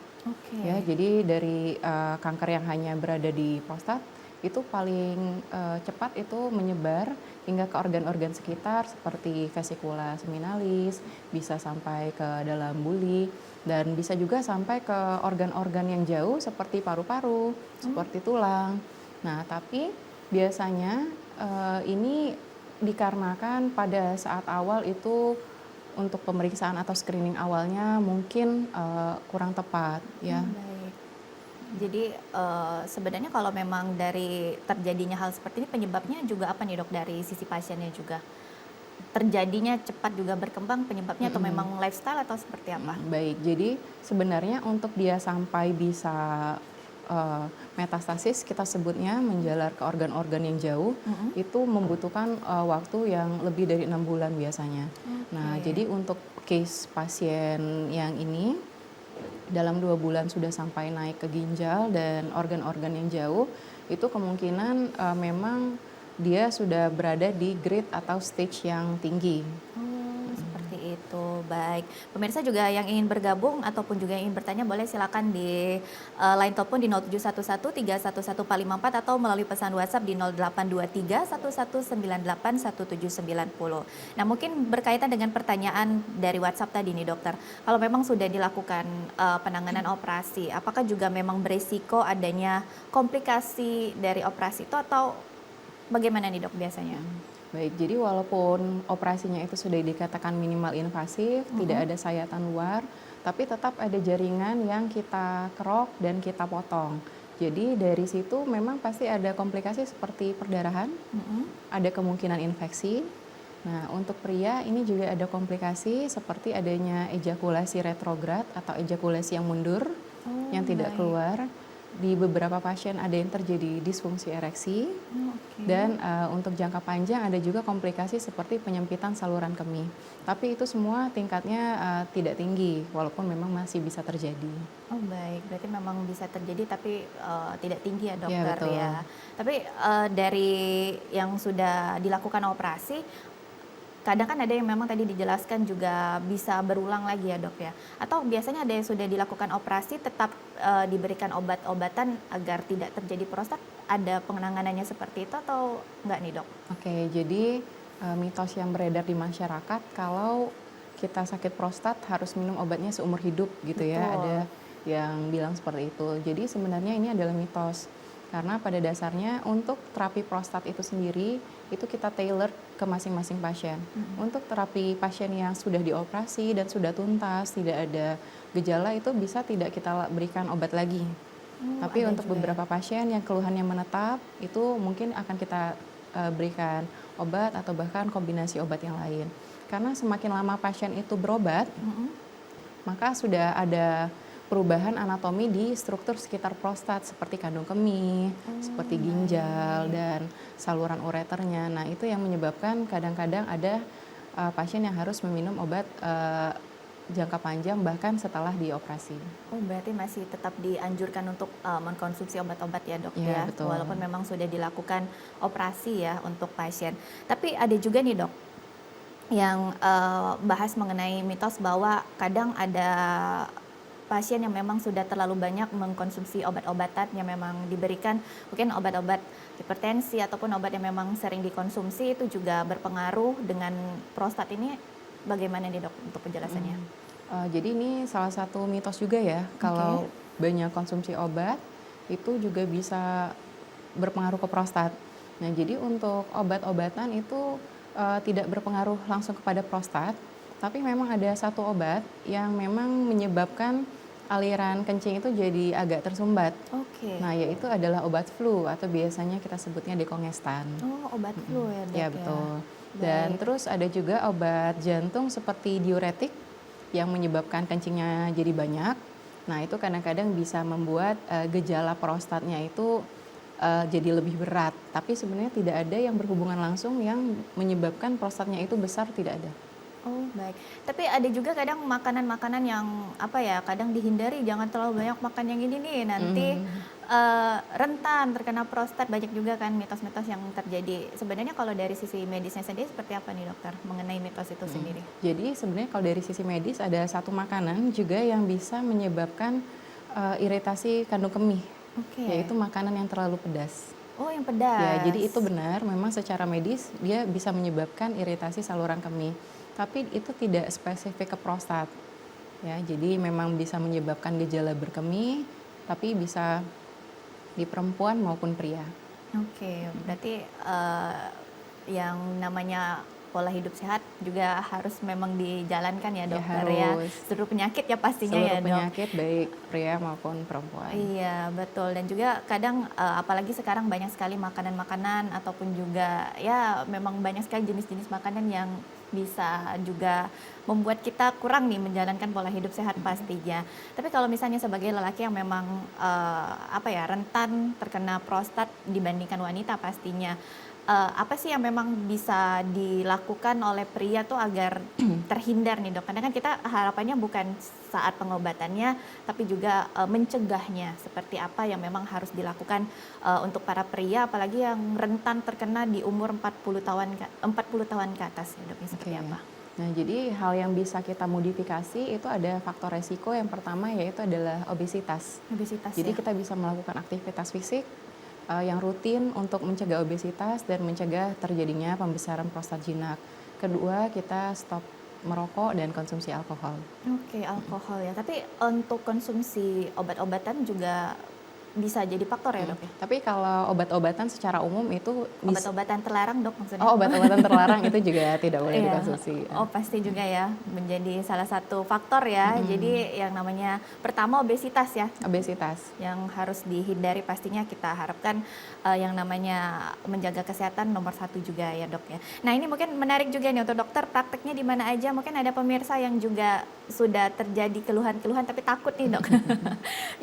Ya, jadi dari kanker yang hanya berada di prostat itu paling cepat itu menyebar hingga ke organ-organ sekitar seperti vesikula seminalis, bisa sampai ke dalam buli dan bisa juga sampai ke organ-organ yang jauh seperti paru-paru, seperti tulang. Nah, tapi biasanya ini dikarenakan pada saat awal itu untuk pemeriksaan atau screening awalnya mungkin kurang tepat ya. Baik. Jadi sebenarnya kalau memang dari terjadinya hal seperti ini penyebabnya juga apa nih dok dari sisi pasiennya juga? Terjadinya cepat juga berkembang penyebabnya atau memang lifestyle atau seperti apa? Baik, jadi sebenarnya untuk dia sampai bisa metastasis kita sebutnya menjalar ke organ-organ yang jauh itu membutuhkan waktu yang lebih dari 6 bulan biasanya. Nah, jadi untuk case pasien yang ini dalam 2 bulan sudah sampai naik ke ginjal dan organ-organ yang jauh itu kemungkinan memang dia sudah berada di grade atau stage yang tinggi. Seperti itu. baik. Pemirsa juga yang ingin bergabung ataupun juga yang ingin bertanya boleh silakan di line telepon di 0711-311-454 atau melalui pesan WhatsApp di 0823-1198-1790. Nah, mungkin berkaitan dengan pertanyaan dari WhatsApp tadi nih dokter, kalau memang sudah dilakukan penanganan operasi, apakah juga memang berisiko adanya komplikasi dari operasi itu atau bagaimana nih dok biasanya? Baik, jadi walaupun operasinya itu sudah dikatakan minimal invasif, tidak ada sayatan luar, tapi tetap ada jaringan yang kita kerok dan kita potong. Jadi dari situ memang pasti ada komplikasi seperti perdarahan, ada kemungkinan infeksi. Nah, untuk pria ini juga ada komplikasi seperti adanya ejakulasi retrograd atau ejakulasi yang mundur yang tidak keluar. Di beberapa pasien ada yang terjadi disfungsi ereksi, dan untuk jangka panjang ada juga komplikasi seperti penyempitan saluran kemih. Tapi itu semua tingkatnya tidak tinggi, walaupun memang masih bisa terjadi. Oh baik, berarti memang bisa terjadi tapi tidak tinggi ya dokter Ya, betul. ya. Tapi dari yang sudah dilakukan operasi, kadang kan ada yang memang tadi dijelaskan juga bisa berulang lagi ya dok ya. Atau biasanya ada yang sudah dilakukan operasi tetap diberikan obat-obatan agar tidak terjadi prostat. Ada penanganannya seperti itu atau enggak nih dok? Oke, jadi mitos yang beredar di masyarakat kalau kita sakit prostat harus minum obatnya seumur hidup gitu ya. Betul. Ada yang bilang seperti itu. Jadi sebenarnya ini adalah mitos. Karena pada dasarnya untuk terapi prostat itu sendiri itu kita tailor ke masing-masing pasien. Untuk terapi pasien yang sudah dioperasi dan sudah tuntas, tidak ada gejala itu bisa tidak kita berikan obat lagi. Tapi ada untuk juga ya? beberapa pasien yang keluhannya menetap itu mungkin akan kita berikan obat atau bahkan kombinasi obat yang lain. Karena semakin lama pasien itu berobat, maka sudah ada perubahan anatomi di struktur sekitar prostat seperti kandung kemih, seperti ginjal dan saluran ureternya. Nah, itu yang menyebabkan kadang-kadang ada pasien yang harus meminum obat jangka panjang bahkan setelah dioperasi. Oh berarti masih tetap dianjurkan untuk mengkonsumsi obat-obat ya dok Iya, ya, betul. walaupun memang sudah dilakukan operasi ya untuk pasien. Tapi ada juga nih dok yang bahas mengenai mitos bahwa kadang ada pasien yang memang sudah terlalu banyak mengkonsumsi obat-obatan yang memang diberikan, mungkin obat-obat hipertensi ataupun obat yang memang sering dikonsumsi itu juga berpengaruh dengan prostat ini. Bagaimana nih dok untuk penjelasannya? Jadi ini salah satu mitos juga ya, kalau banyak konsumsi obat itu juga bisa berpengaruh ke prostat. Nah, jadi untuk obat-obatan itu tidak berpengaruh langsung kepada prostat, tapi memang ada satu obat yang memang menyebabkan aliran kencing itu jadi agak tersumbat. Nah, yaitu adalah obat flu atau biasanya kita sebutnya dekongestan. Oh, obat flu ya dok Ya, betul. Dan terus ada juga obat jantung seperti diuretik yang menyebabkan kencingnya jadi banyak. Nah, itu kadang-kadang bisa membuat gejala prostatnya itu jadi lebih berat. Tapi sebenarnya tidak ada yang berhubungan langsung yang menyebabkan prostatnya itu besar, tidak ada. Oh baik, tapi ada juga kadang makanan-makanan yang apa ya, kadang dihindari, jangan terlalu banyak makan yang ini nih, nanti rentan terkena prostat. Banyak juga kan mitos-mitos yang terjadi. Sebenarnya kalau dari sisi medisnya sendiri seperti apa nih dokter mengenai mitos itu sendiri? Jadi sebenarnya kalau dari sisi medis ada satu makanan juga yang bisa menyebabkan iritasi kandung kemih, yaitu makanan yang terlalu pedas. Oh yang pedas. Ya, jadi itu benar, memang secara medis dia bisa menyebabkan iritasi saluran kemih. Tapi itu tidak spesifik ke prostat. Ya, jadi memang bisa menyebabkan gejala berkemih, tapi bisa di perempuan maupun pria. Oke, berarti yang namanya pola hidup sehat juga harus memang dijalankan ya dokter ya. harus. Seluruh penyakit ya pastinya Seluruh ya dok. penyakit baik pria maupun perempuan. Iya betul, dan juga kadang apalagi sekarang banyak sekali makanan-makanan ataupun juga ya memang banyak sekali jenis-jenis makanan yang bisa juga membuat kita kurang nih menjalankan pola hidup sehat pastinya. Tapi kalau misalnya sebagai lelaki yang memang apa ya rentan terkena prostat dibandingkan wanita pastinya, apa sih yang memang bisa dilakukan oleh pria tuh agar terhindar nih dok? Karena kan kita harapannya bukan saat pengobatannya, tapi juga mencegahnya. Seperti apa yang memang harus dilakukan untuk para pria, apalagi yang rentan terkena di umur 40 tahun ke atas ya dok? Seperti apa? Nah, jadi hal yang bisa kita modifikasi itu ada faktor resiko. Yang pertama yaitu adalah obesitas. Obesitas. Jadi ya? kita bisa melakukan aktivitas fisik yang rutin untuk mencegah obesitas dan mencegah terjadinya pembesaran prostat jinak. Kedua, kita stop merokok dan konsumsi alkohol. Oke, alkohol ya. Tapi untuk konsumsi obat-obatan juga bisa jadi faktor ya, Dok ya? Tapi kalau obat-obatan secara umum itu Obat-obatan terlarang, Dok, maksudnya? Oh, obat-obatan terlarang itu juga tidak boleh Iya. dikonsumsi. Oh, pasti juga ya menjadi salah satu faktor ya. Jadi yang namanya pertama obesitas ya. Obesitas. Yang harus dihindari pastinya kita harapkan yang namanya menjaga kesehatan nomor 1 juga ya, Dok ya. Nah, ini mungkin menarik juga nih untuk dokter, prakteknya di mana aja. Mungkin ada pemirsa yang juga sudah terjadi keluhan-keluhan tapi takut nih, Dok.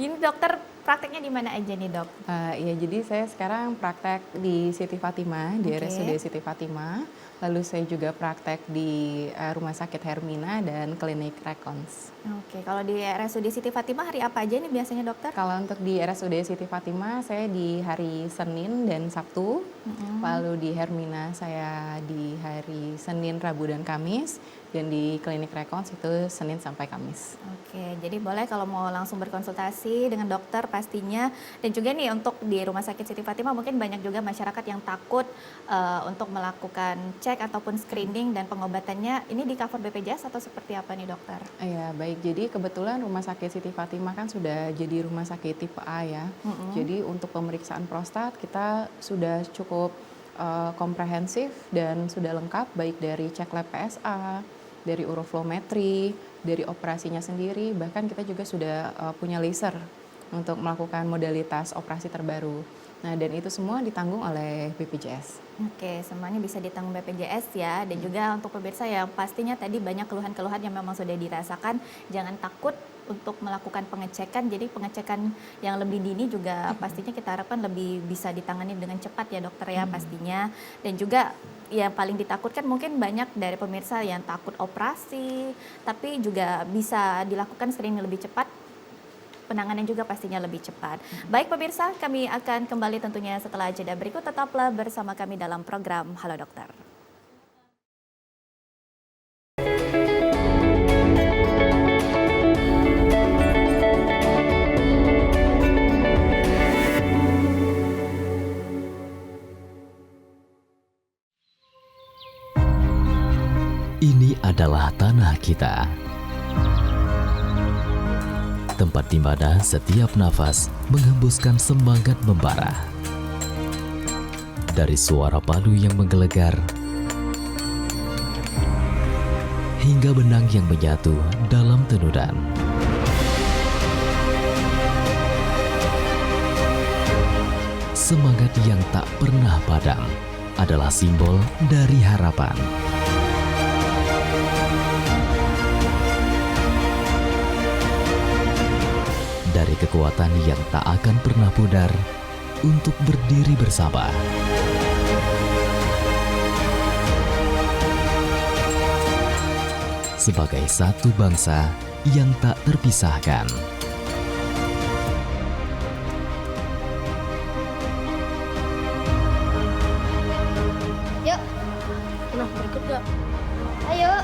Ini dokter prakteknya di mana aja nih, Dok? Ya, jadi saya sekarang praktek di Siti Fatimah, di RSUD Siti Fatimah. Lalu saya juga praktek di Rumah Sakit Hermina dan Klinik Rekons. Oke, kalau di RSUD Siti Fatimah hari apa aja nih biasanya, dokter? Kalau untuk di RSUD Siti Fatimah saya di hari Senin dan Sabtu. Lalu di Hermina saya di hari Senin, Rabu, dan Kamis. Dan di Klinik Rekons itu Senin sampai Kamis. Oke, jadi boleh kalau mau langsung berkonsultasi dengan dokter pastinya. Dan juga nih untuk di Rumah Sakit Siti Fatimah mungkin banyak juga masyarakat yang takut untuk melakukan cek ataupun screening dan pengobatannya. Ini di cover BPJS atau seperti apa nih, dokter? Ya, baik. Jadi kebetulan Rumah Sakit Siti Fatimah kan sudah jadi rumah sakit tipe A ya. Jadi untuk pemeriksaan prostat kita sudah cukup komprehensif dan sudah lengkap, baik dari cek lab PSA, dari uroflometri, dari operasinya sendiri, bahkan kita juga sudah punya laser untuk melakukan modalitas operasi terbaru. Nah, dan itu semua ditanggung oleh BPJS. Oke, semuanya bisa ditanggung BPJS ya. Dan juga untuk pemirsa yang pastinya tadi banyak keluhan-keluhan yang memang sudah dirasakan, jangan takut untuk melakukan pengecekan. Jadi pengecekan yang lebih dini juga pastinya kita harapkan lebih bisa ditangani dengan cepat ya, dokter ya, pastinya. Dan juga yang paling ditakutkan mungkin banyak dari pemirsa yang takut operasi, tapi juga bisa dilakukan screening lebih cepat, penanganan juga pastinya lebih cepat. Baik pemirsa, kami akan kembali tentunya setelah jeda berikut. Tetaplah bersama kami dalam program Halo Dokter. Ini adalah tanah kita. Tempat di mana setiap nafas menghembuskan semangat membara. Dari suara padu yang menggelegar, hingga benang yang menyatu dalam tenunan. Semangat yang tak pernah padam adalah simbol dari harapan. Dari kekuatan yang tak akan pernah pudar untuk berdiri bersama. Sebagai satu bangsa yang tak terpisahkan. Yuk. Nah, berikut gak? Ayo.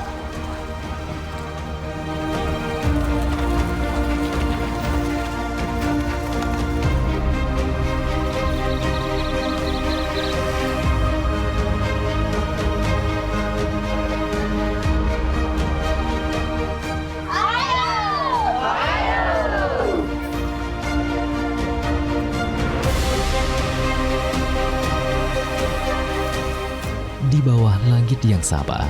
Di bawah langit yang sama,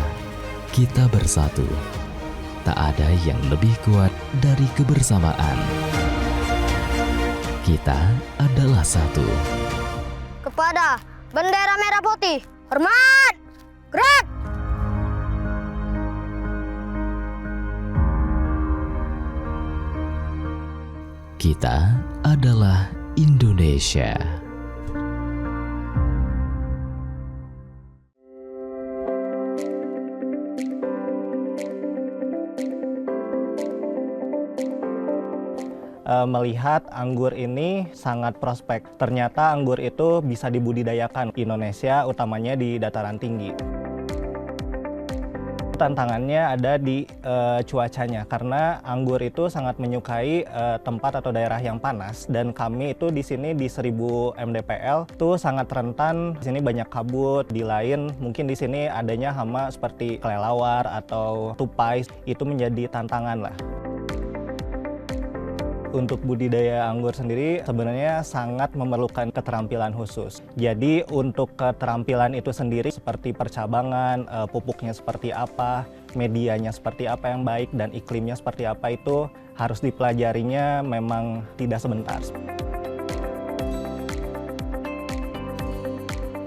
kita bersatu. Tak ada yang lebih kuat dari kebersamaan. Kita adalah satu. Kepada bendera merah putih, hormat! Gerak! Kita adalah Indonesia. Melihat anggur ini sangat prospek. Ternyata anggur itu bisa dibudidayakan di Indonesia, utamanya di dataran tinggi. tantangannya ada di cuacanya, karena anggur itu sangat menyukai tempat atau daerah yang panas, dan kami itu di sini di 1000 mdpl tuh sangat rentan. Di sini banyak kabut, di lain mungkin di sini adanya hama seperti kelelawar atau tupai, itu menjadi tantangan lah. Untuk budidaya anggur sendiri sebenarnya sangat memerlukan keterampilan khusus. Jadi untuk keterampilan itu sendiri seperti percabangan, pupuknya seperti apa, medianya seperti apa yang baik, dan iklimnya seperti apa itu harus dipelajarinya memang tidak sebentar.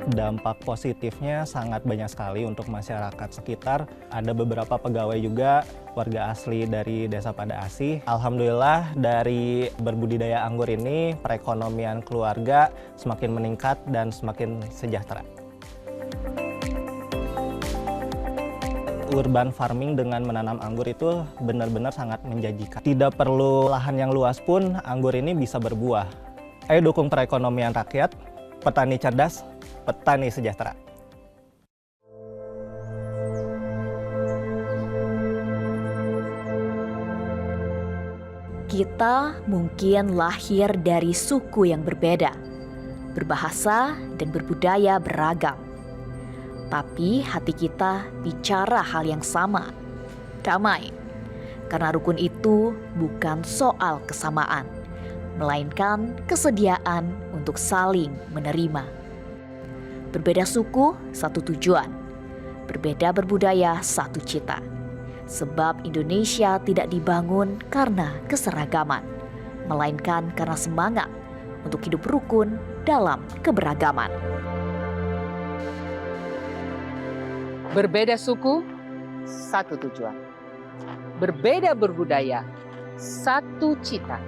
Dampak positifnya sangat banyak sekali untuk masyarakat sekitar. Ada beberapa pegawai juga warga asli dari Desa Pada Asih. Alhamdulillah dari berbudidaya anggur ini perekonomian keluarga semakin meningkat dan semakin sejahtera. Urban farming dengan menanam anggur itu benar-benar sangat menjanjikan. Tidak perlu lahan yang luas pun anggur ini bisa berbuah. Ayo dukung perekonomian rakyat, petani cerdas, petani sejahtera. Kita mungkin lahir dari suku yang berbeda, berbahasa dan berbudaya beragam. Tapi hati kita bicara hal yang sama, damai. Karena rukun itu bukan soal kesamaan, melainkan kesediaan untuk saling menerima. Berbeda suku, satu tujuan. Berbeda berbudaya, satu cita. Sebab Indonesia tidak dibangun karena keseragaman, melainkan karena semangat untuk hidup rukun dalam keberagaman. Berbeda suku, satu tujuan. Berbeda berbudaya, satu cita.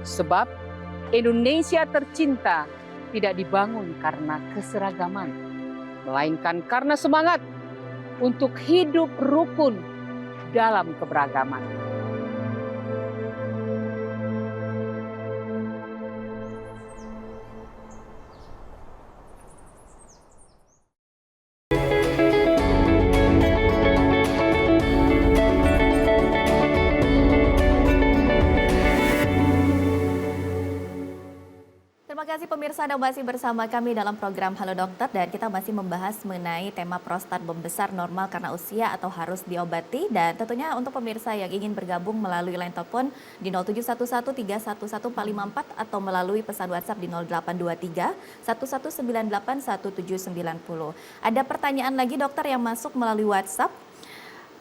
Sebab Indonesia tercinta tidak dibangun karena keseragaman, melainkan karena semangat untuk hidup rukun dalam keberagaman. Terima kasih pemirsa, Anda masih bersama kami dalam program Halo Dokter, dan kita masih membahas mengenai tema prostat membesar normal karena usia atau harus diobati. Dan tentunya untuk pemirsa yang ingin bergabung melalui line telepon di 0711 311 454 atau melalui pesan WhatsApp di 0823 1198 1790. Ada pertanyaan lagi dokter yang masuk melalui WhatsApp.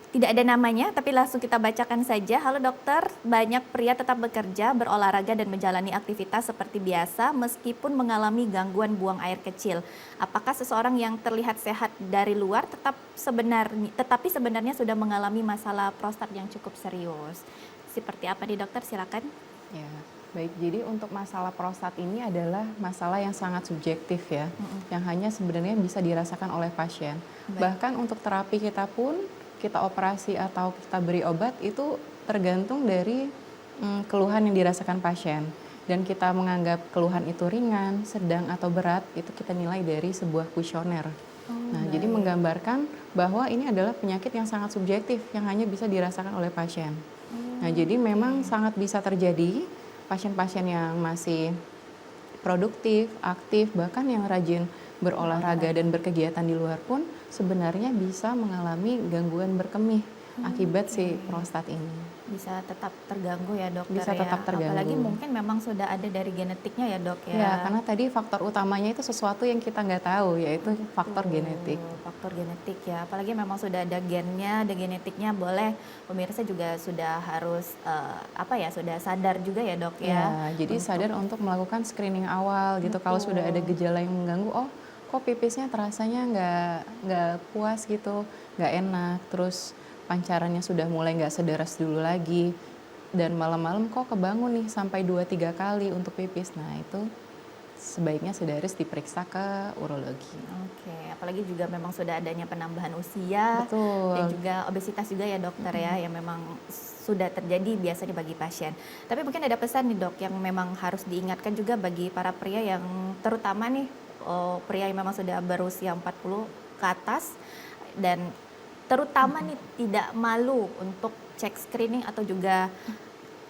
Tidak ada namanya, tapi langsung kita bacakan saja. Halo dokter, banyak pria tetap bekerja, berolahraga dan menjalani aktivitas seperti biasa meskipun mengalami gangguan buang air kecil. Apakah seseorang yang terlihat sehat dari luar tetapi sebenarnya sudah mengalami masalah prostat yang cukup serius? Seperti apa nih dokter, silakan. Ya, baik. Jadi untuk masalah prostat ini adalah masalah yang sangat subjektif ya, yang hanya sebenarnya bisa dirasakan oleh pasien. Bahkan untuk terapi kita pun, kita operasi atau kita beri obat itu tergantung dari keluhan yang dirasakan pasien. Dan kita menganggap keluhan itu ringan, sedang atau berat, itu kita nilai dari sebuah kuesioner. Jadi menggambarkan bahwa ini adalah penyakit yang sangat subjektif yang hanya bisa dirasakan oleh pasien. Nah, jadi memang sangat bisa terjadi pasien-pasien yang masih produktif, aktif, bahkan yang rajin berolahraga dan berkegiatan di luar pun sebenarnya bisa mengalami gangguan berkemih akibat si prostat ini. Bisa tetap terganggu ya dokter. Bisa tetap terganggu. Apalagi mungkin memang sudah ada dari genetiknya ya dok ya. Ya, karena tadi faktor utamanya itu sesuatu yang kita nggak tahu, yaitu faktor genetik. Faktor genetik ya, apalagi memang sudah ada gennya, ada genetiknya, boleh pemirsa juga sudah harus sudah sadar juga ya dok ya. Ya, jadi sadar untuk melakukan screening awal gitu. Kalau sudah ada gejala yang mengganggu, oh kok pipisnya terasanya nggak puas gitu, nggak enak, terus pancarannya sudah mulai nggak sederas dulu lagi, dan malam-malam kok kebangun nih sampai 2-3 kali untuk pipis. Nah itu sebaiknya sudah harus diperiksa ke urologi. Oke, apalagi juga memang sudah adanya penambahan usia. Betul. Dan juga obesitas juga ya dokter ya, yang memang sudah terjadi biasanya bagi pasien. Tapi mungkin ada pesan nih dok yang memang harus diingatkan juga bagi para pria yang terutama nih pria yang memang sudah berusia 40 ke atas dan terutama nih tidak malu untuk cek screening atau juga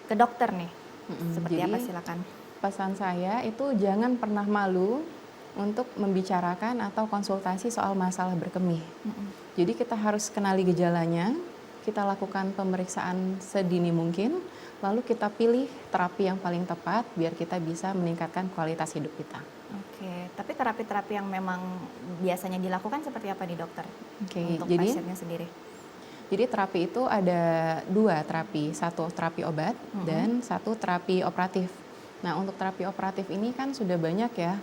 ke dokter nih. Seperti Jadi, apa silakan. pesan saya itu jangan pernah malu untuk membicarakan atau konsultasi soal masalah berkemih. Jadi kita harus kenali gejalanya, kita lakukan pemeriksaan sedini mungkin, lalu kita pilih terapi yang paling tepat biar kita bisa meningkatkan kualitas hidup kita. Oke, tapi terapi-terapi yang memang biasanya dilakukan seperti apa nih dokter? Oke, Untuk jadi pasiennya sendiri. Jadi terapi itu ada 2 terapi, satu terapi obat dan satu terapi operatif. Nah untuk terapi operatif ini kan sudah banyak ya,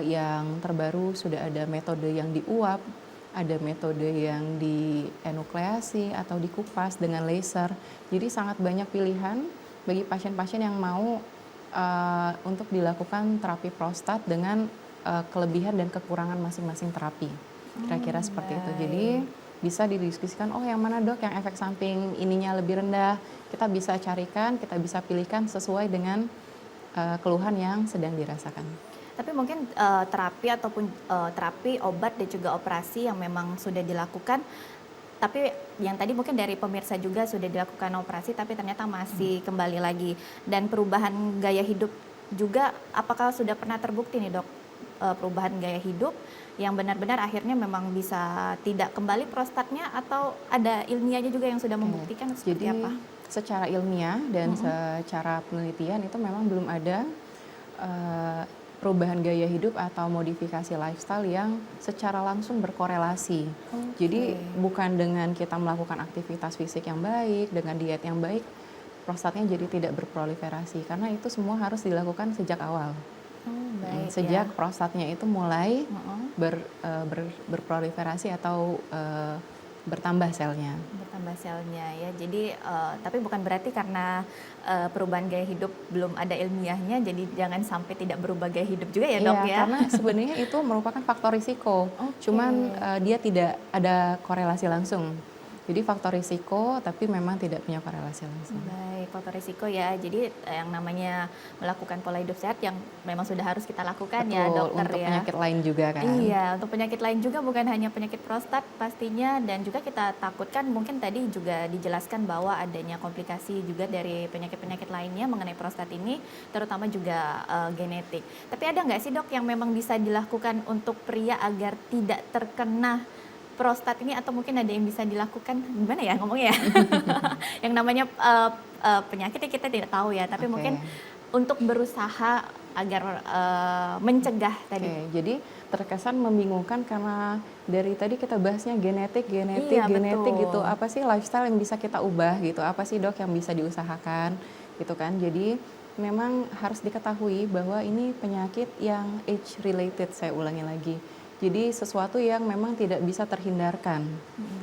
yang terbaru sudah ada metode yang diuap, ada metode yang dienukleasi atau dikupas dengan laser. Jadi sangat banyak pilihan bagi pasien-pasien yang mau untuk dilakukan terapi prostat dengan kelebihan dan kekurangan masing-masing terapi. Kira-kira seperti itu. Jadi bisa didiskusikan, oh yang mana dok yang efek samping ininya lebih rendah, kita bisa carikan, kita bisa pilihkan sesuai dengan keluhan yang sedang dirasakan. Tapi mungkin terapi ataupun terapi, obat dan juga operasi yang memang sudah dilakukan, tapi yang tadi mungkin dari pemirsa juga sudah dilakukan operasi tapi ternyata masih kembali lagi. Dan perubahan gaya hidup juga, apakah sudah pernah terbukti nih dok, perubahan gaya hidup yang benar-benar akhirnya memang bisa tidak kembali prostatnya, atau ada ilmiahnya juga yang sudah membuktikan seperti Jadi, apa? secara ilmiah dan secara penelitian itu memang belum ada perubahan gaya hidup atau modifikasi lifestyle yang secara langsung berkorelasi. Jadi bukan dengan kita melakukan aktivitas fisik yang baik, dengan diet yang baik, prostatnya jadi tidak berproliferasi. Karena itu semua harus dilakukan sejak awal. Baik, Sejak ya. prostatnya itu mulai berproliferasi atau bertambah selnya. Bertambah selnya ya. Jadi tapi bukan berarti karena perubahan gaya hidup belum ada ilmiahnya, jadi jangan sampai tidak berubah gaya hidup juga ya dok ya. Karena sebenarnya itu merupakan faktor risiko. Cuman dia tidak ada korelasi langsung. Jadi faktor risiko tapi memang tidak punya korelasi langsung. Baik, faktor risiko ya. Jadi yang namanya melakukan pola hidup sehat yang memang sudah harus kita lakukan. Betul, ya dokter untuk ya. penyakit lain juga kan. Iya, untuk penyakit lain juga, bukan hanya penyakit prostat pastinya, dan juga kita takutkan mungkin tadi juga dijelaskan bahwa adanya komplikasi juga dari penyakit-penyakit lainnya mengenai prostat ini, terutama juga genetik. Tapi ada nggak sih dok yang memang bisa dilakukan untuk pria agar tidak terkena prostat ini, atau mungkin ada yang bisa dilakukan, gimana ya ngomongnya ya? Yang namanya penyakitnya kita tidak tahu ya, tapi mungkin untuk berusaha agar mencegah tadi. Jadi terkesan membingungkan karena dari tadi kita bahasnya genetik Iya, genetik betul. gitu. Apa sih lifestyle yang bisa kita ubah gitu? Apa sih dok yang bisa diusahakan gitu kan? Jadi memang harus diketahui bahwa ini penyakit yang age related, saya ulangi lagi. Jadi sesuatu yang memang tidak bisa terhindarkan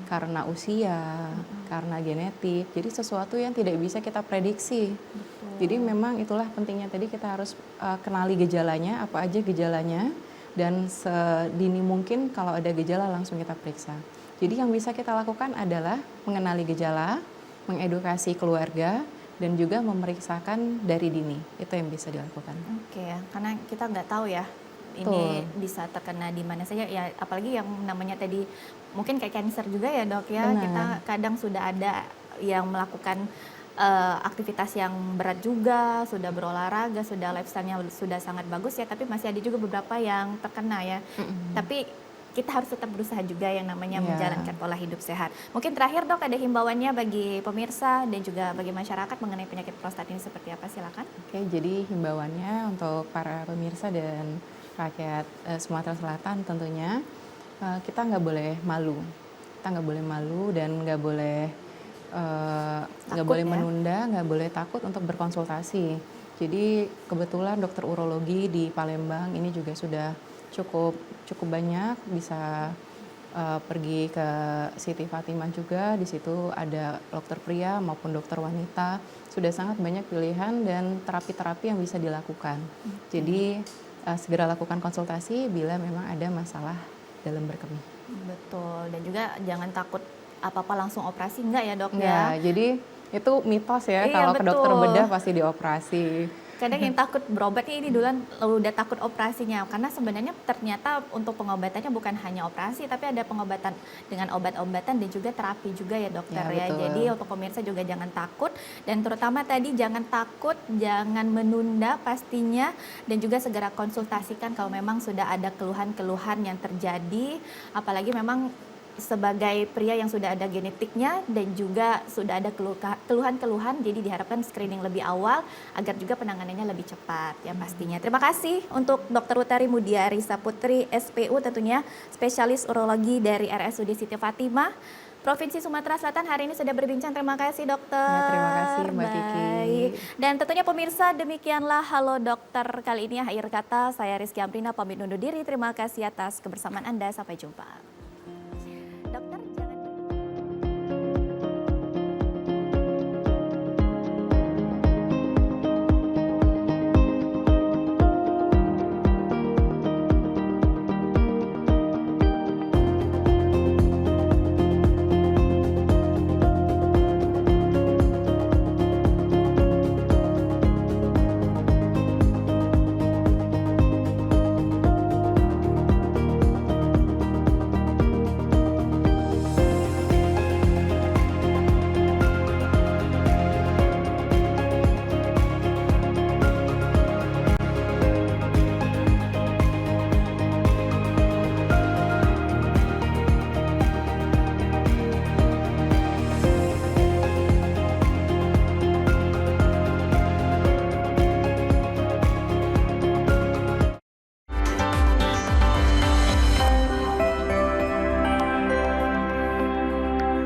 karena usia, karena genetik. Jadi sesuatu yang tidak bisa kita prediksi. Jadi memang itulah pentingnya tadi kita harus kenali gejalanya, apa aja gejalanya, dan sedini mungkin kalau ada gejala langsung kita periksa. Jadi yang bisa kita lakukan adalah mengenali gejala, mengedukasi keluarga, dan juga memeriksakan dari dini. Itu yang bisa dilakukan. Oke ya, karena kita nggak tahu ya ini bisa terkena di mana saja ya, apalagi yang namanya tadi mungkin kayak cancer juga ya dok ya. Benar. Kita kadang sudah ada yang melakukan aktivitas yang berat juga, sudah berolahraga, sudah lifestyle-nya sudah sangat bagus ya, tapi masih ada juga beberapa yang terkena ya. Tapi kita harus tetap berusaha juga yang namanya menjalankan pola hidup sehat. Mungkin terakhir dok, ada himbauannya bagi pemirsa dan juga bagi masyarakat mengenai penyakit prostat ini seperti apa, silakan. Oke, jadi himbauannya untuk para pemirsa dan rakyat Sumatera Selatan tentunya kita nggak boleh malu, kita nggak boleh malu dan nggak boleh menunda, nggak boleh takut untuk berkonsultasi. Jadi kebetulan dokter urologi di Palembang ini juga sudah cukup banyak, bisa pergi ke Siti Fatimah juga, di situ ada dokter pria maupun dokter wanita, sudah sangat banyak pilihan dan terapi-terapi yang bisa dilakukan. Jadi segera lakukan konsultasi bila memang ada masalah dalam berkemih. Betul, dan juga jangan takut apa-apa langsung operasi, enggak ya dok ya? Jadi itu mitos ya, Iya, kalau ke dokter betul. bedah pasti dioperasi. Kadang yang takut berobatnya ini duluan udah takut operasinya, karena sebenarnya ternyata untuk pengobatannya bukan hanya operasi, tapi ada pengobatan dengan obat-obatan dan juga terapi juga ya dokter Ya, ya. betul. Jadi untuk pemirsa juga jangan takut, dan terutama tadi jangan takut, jangan menunda pastinya, dan juga segera konsultasikan kalau memang sudah ada keluhan-keluhan yang terjadi, apalagi memang sebagai pria yang sudah ada genetiknya dan juga sudah ada keluhan-keluhan, jadi diharapkan screening lebih awal agar juga penanganannya lebih cepat ya pastinya. Terima kasih untuk Dr. Utari Mudiari Saputri SPU, tentunya spesialis urologi dari RSUD Siti Fatimah, Provinsi Sumatera Selatan, hari ini sudah berbincang. Terima kasih dokter. Ya, terima kasih Mbak Kiki. Baik. Dan tentunya pemirsa, demikianlah Halo Dokter kali ini. Akhir kata, saya Rizky Amrina pamit undur diri. Terima kasih atas kebersamaan Anda. Sampai jumpa. Dokter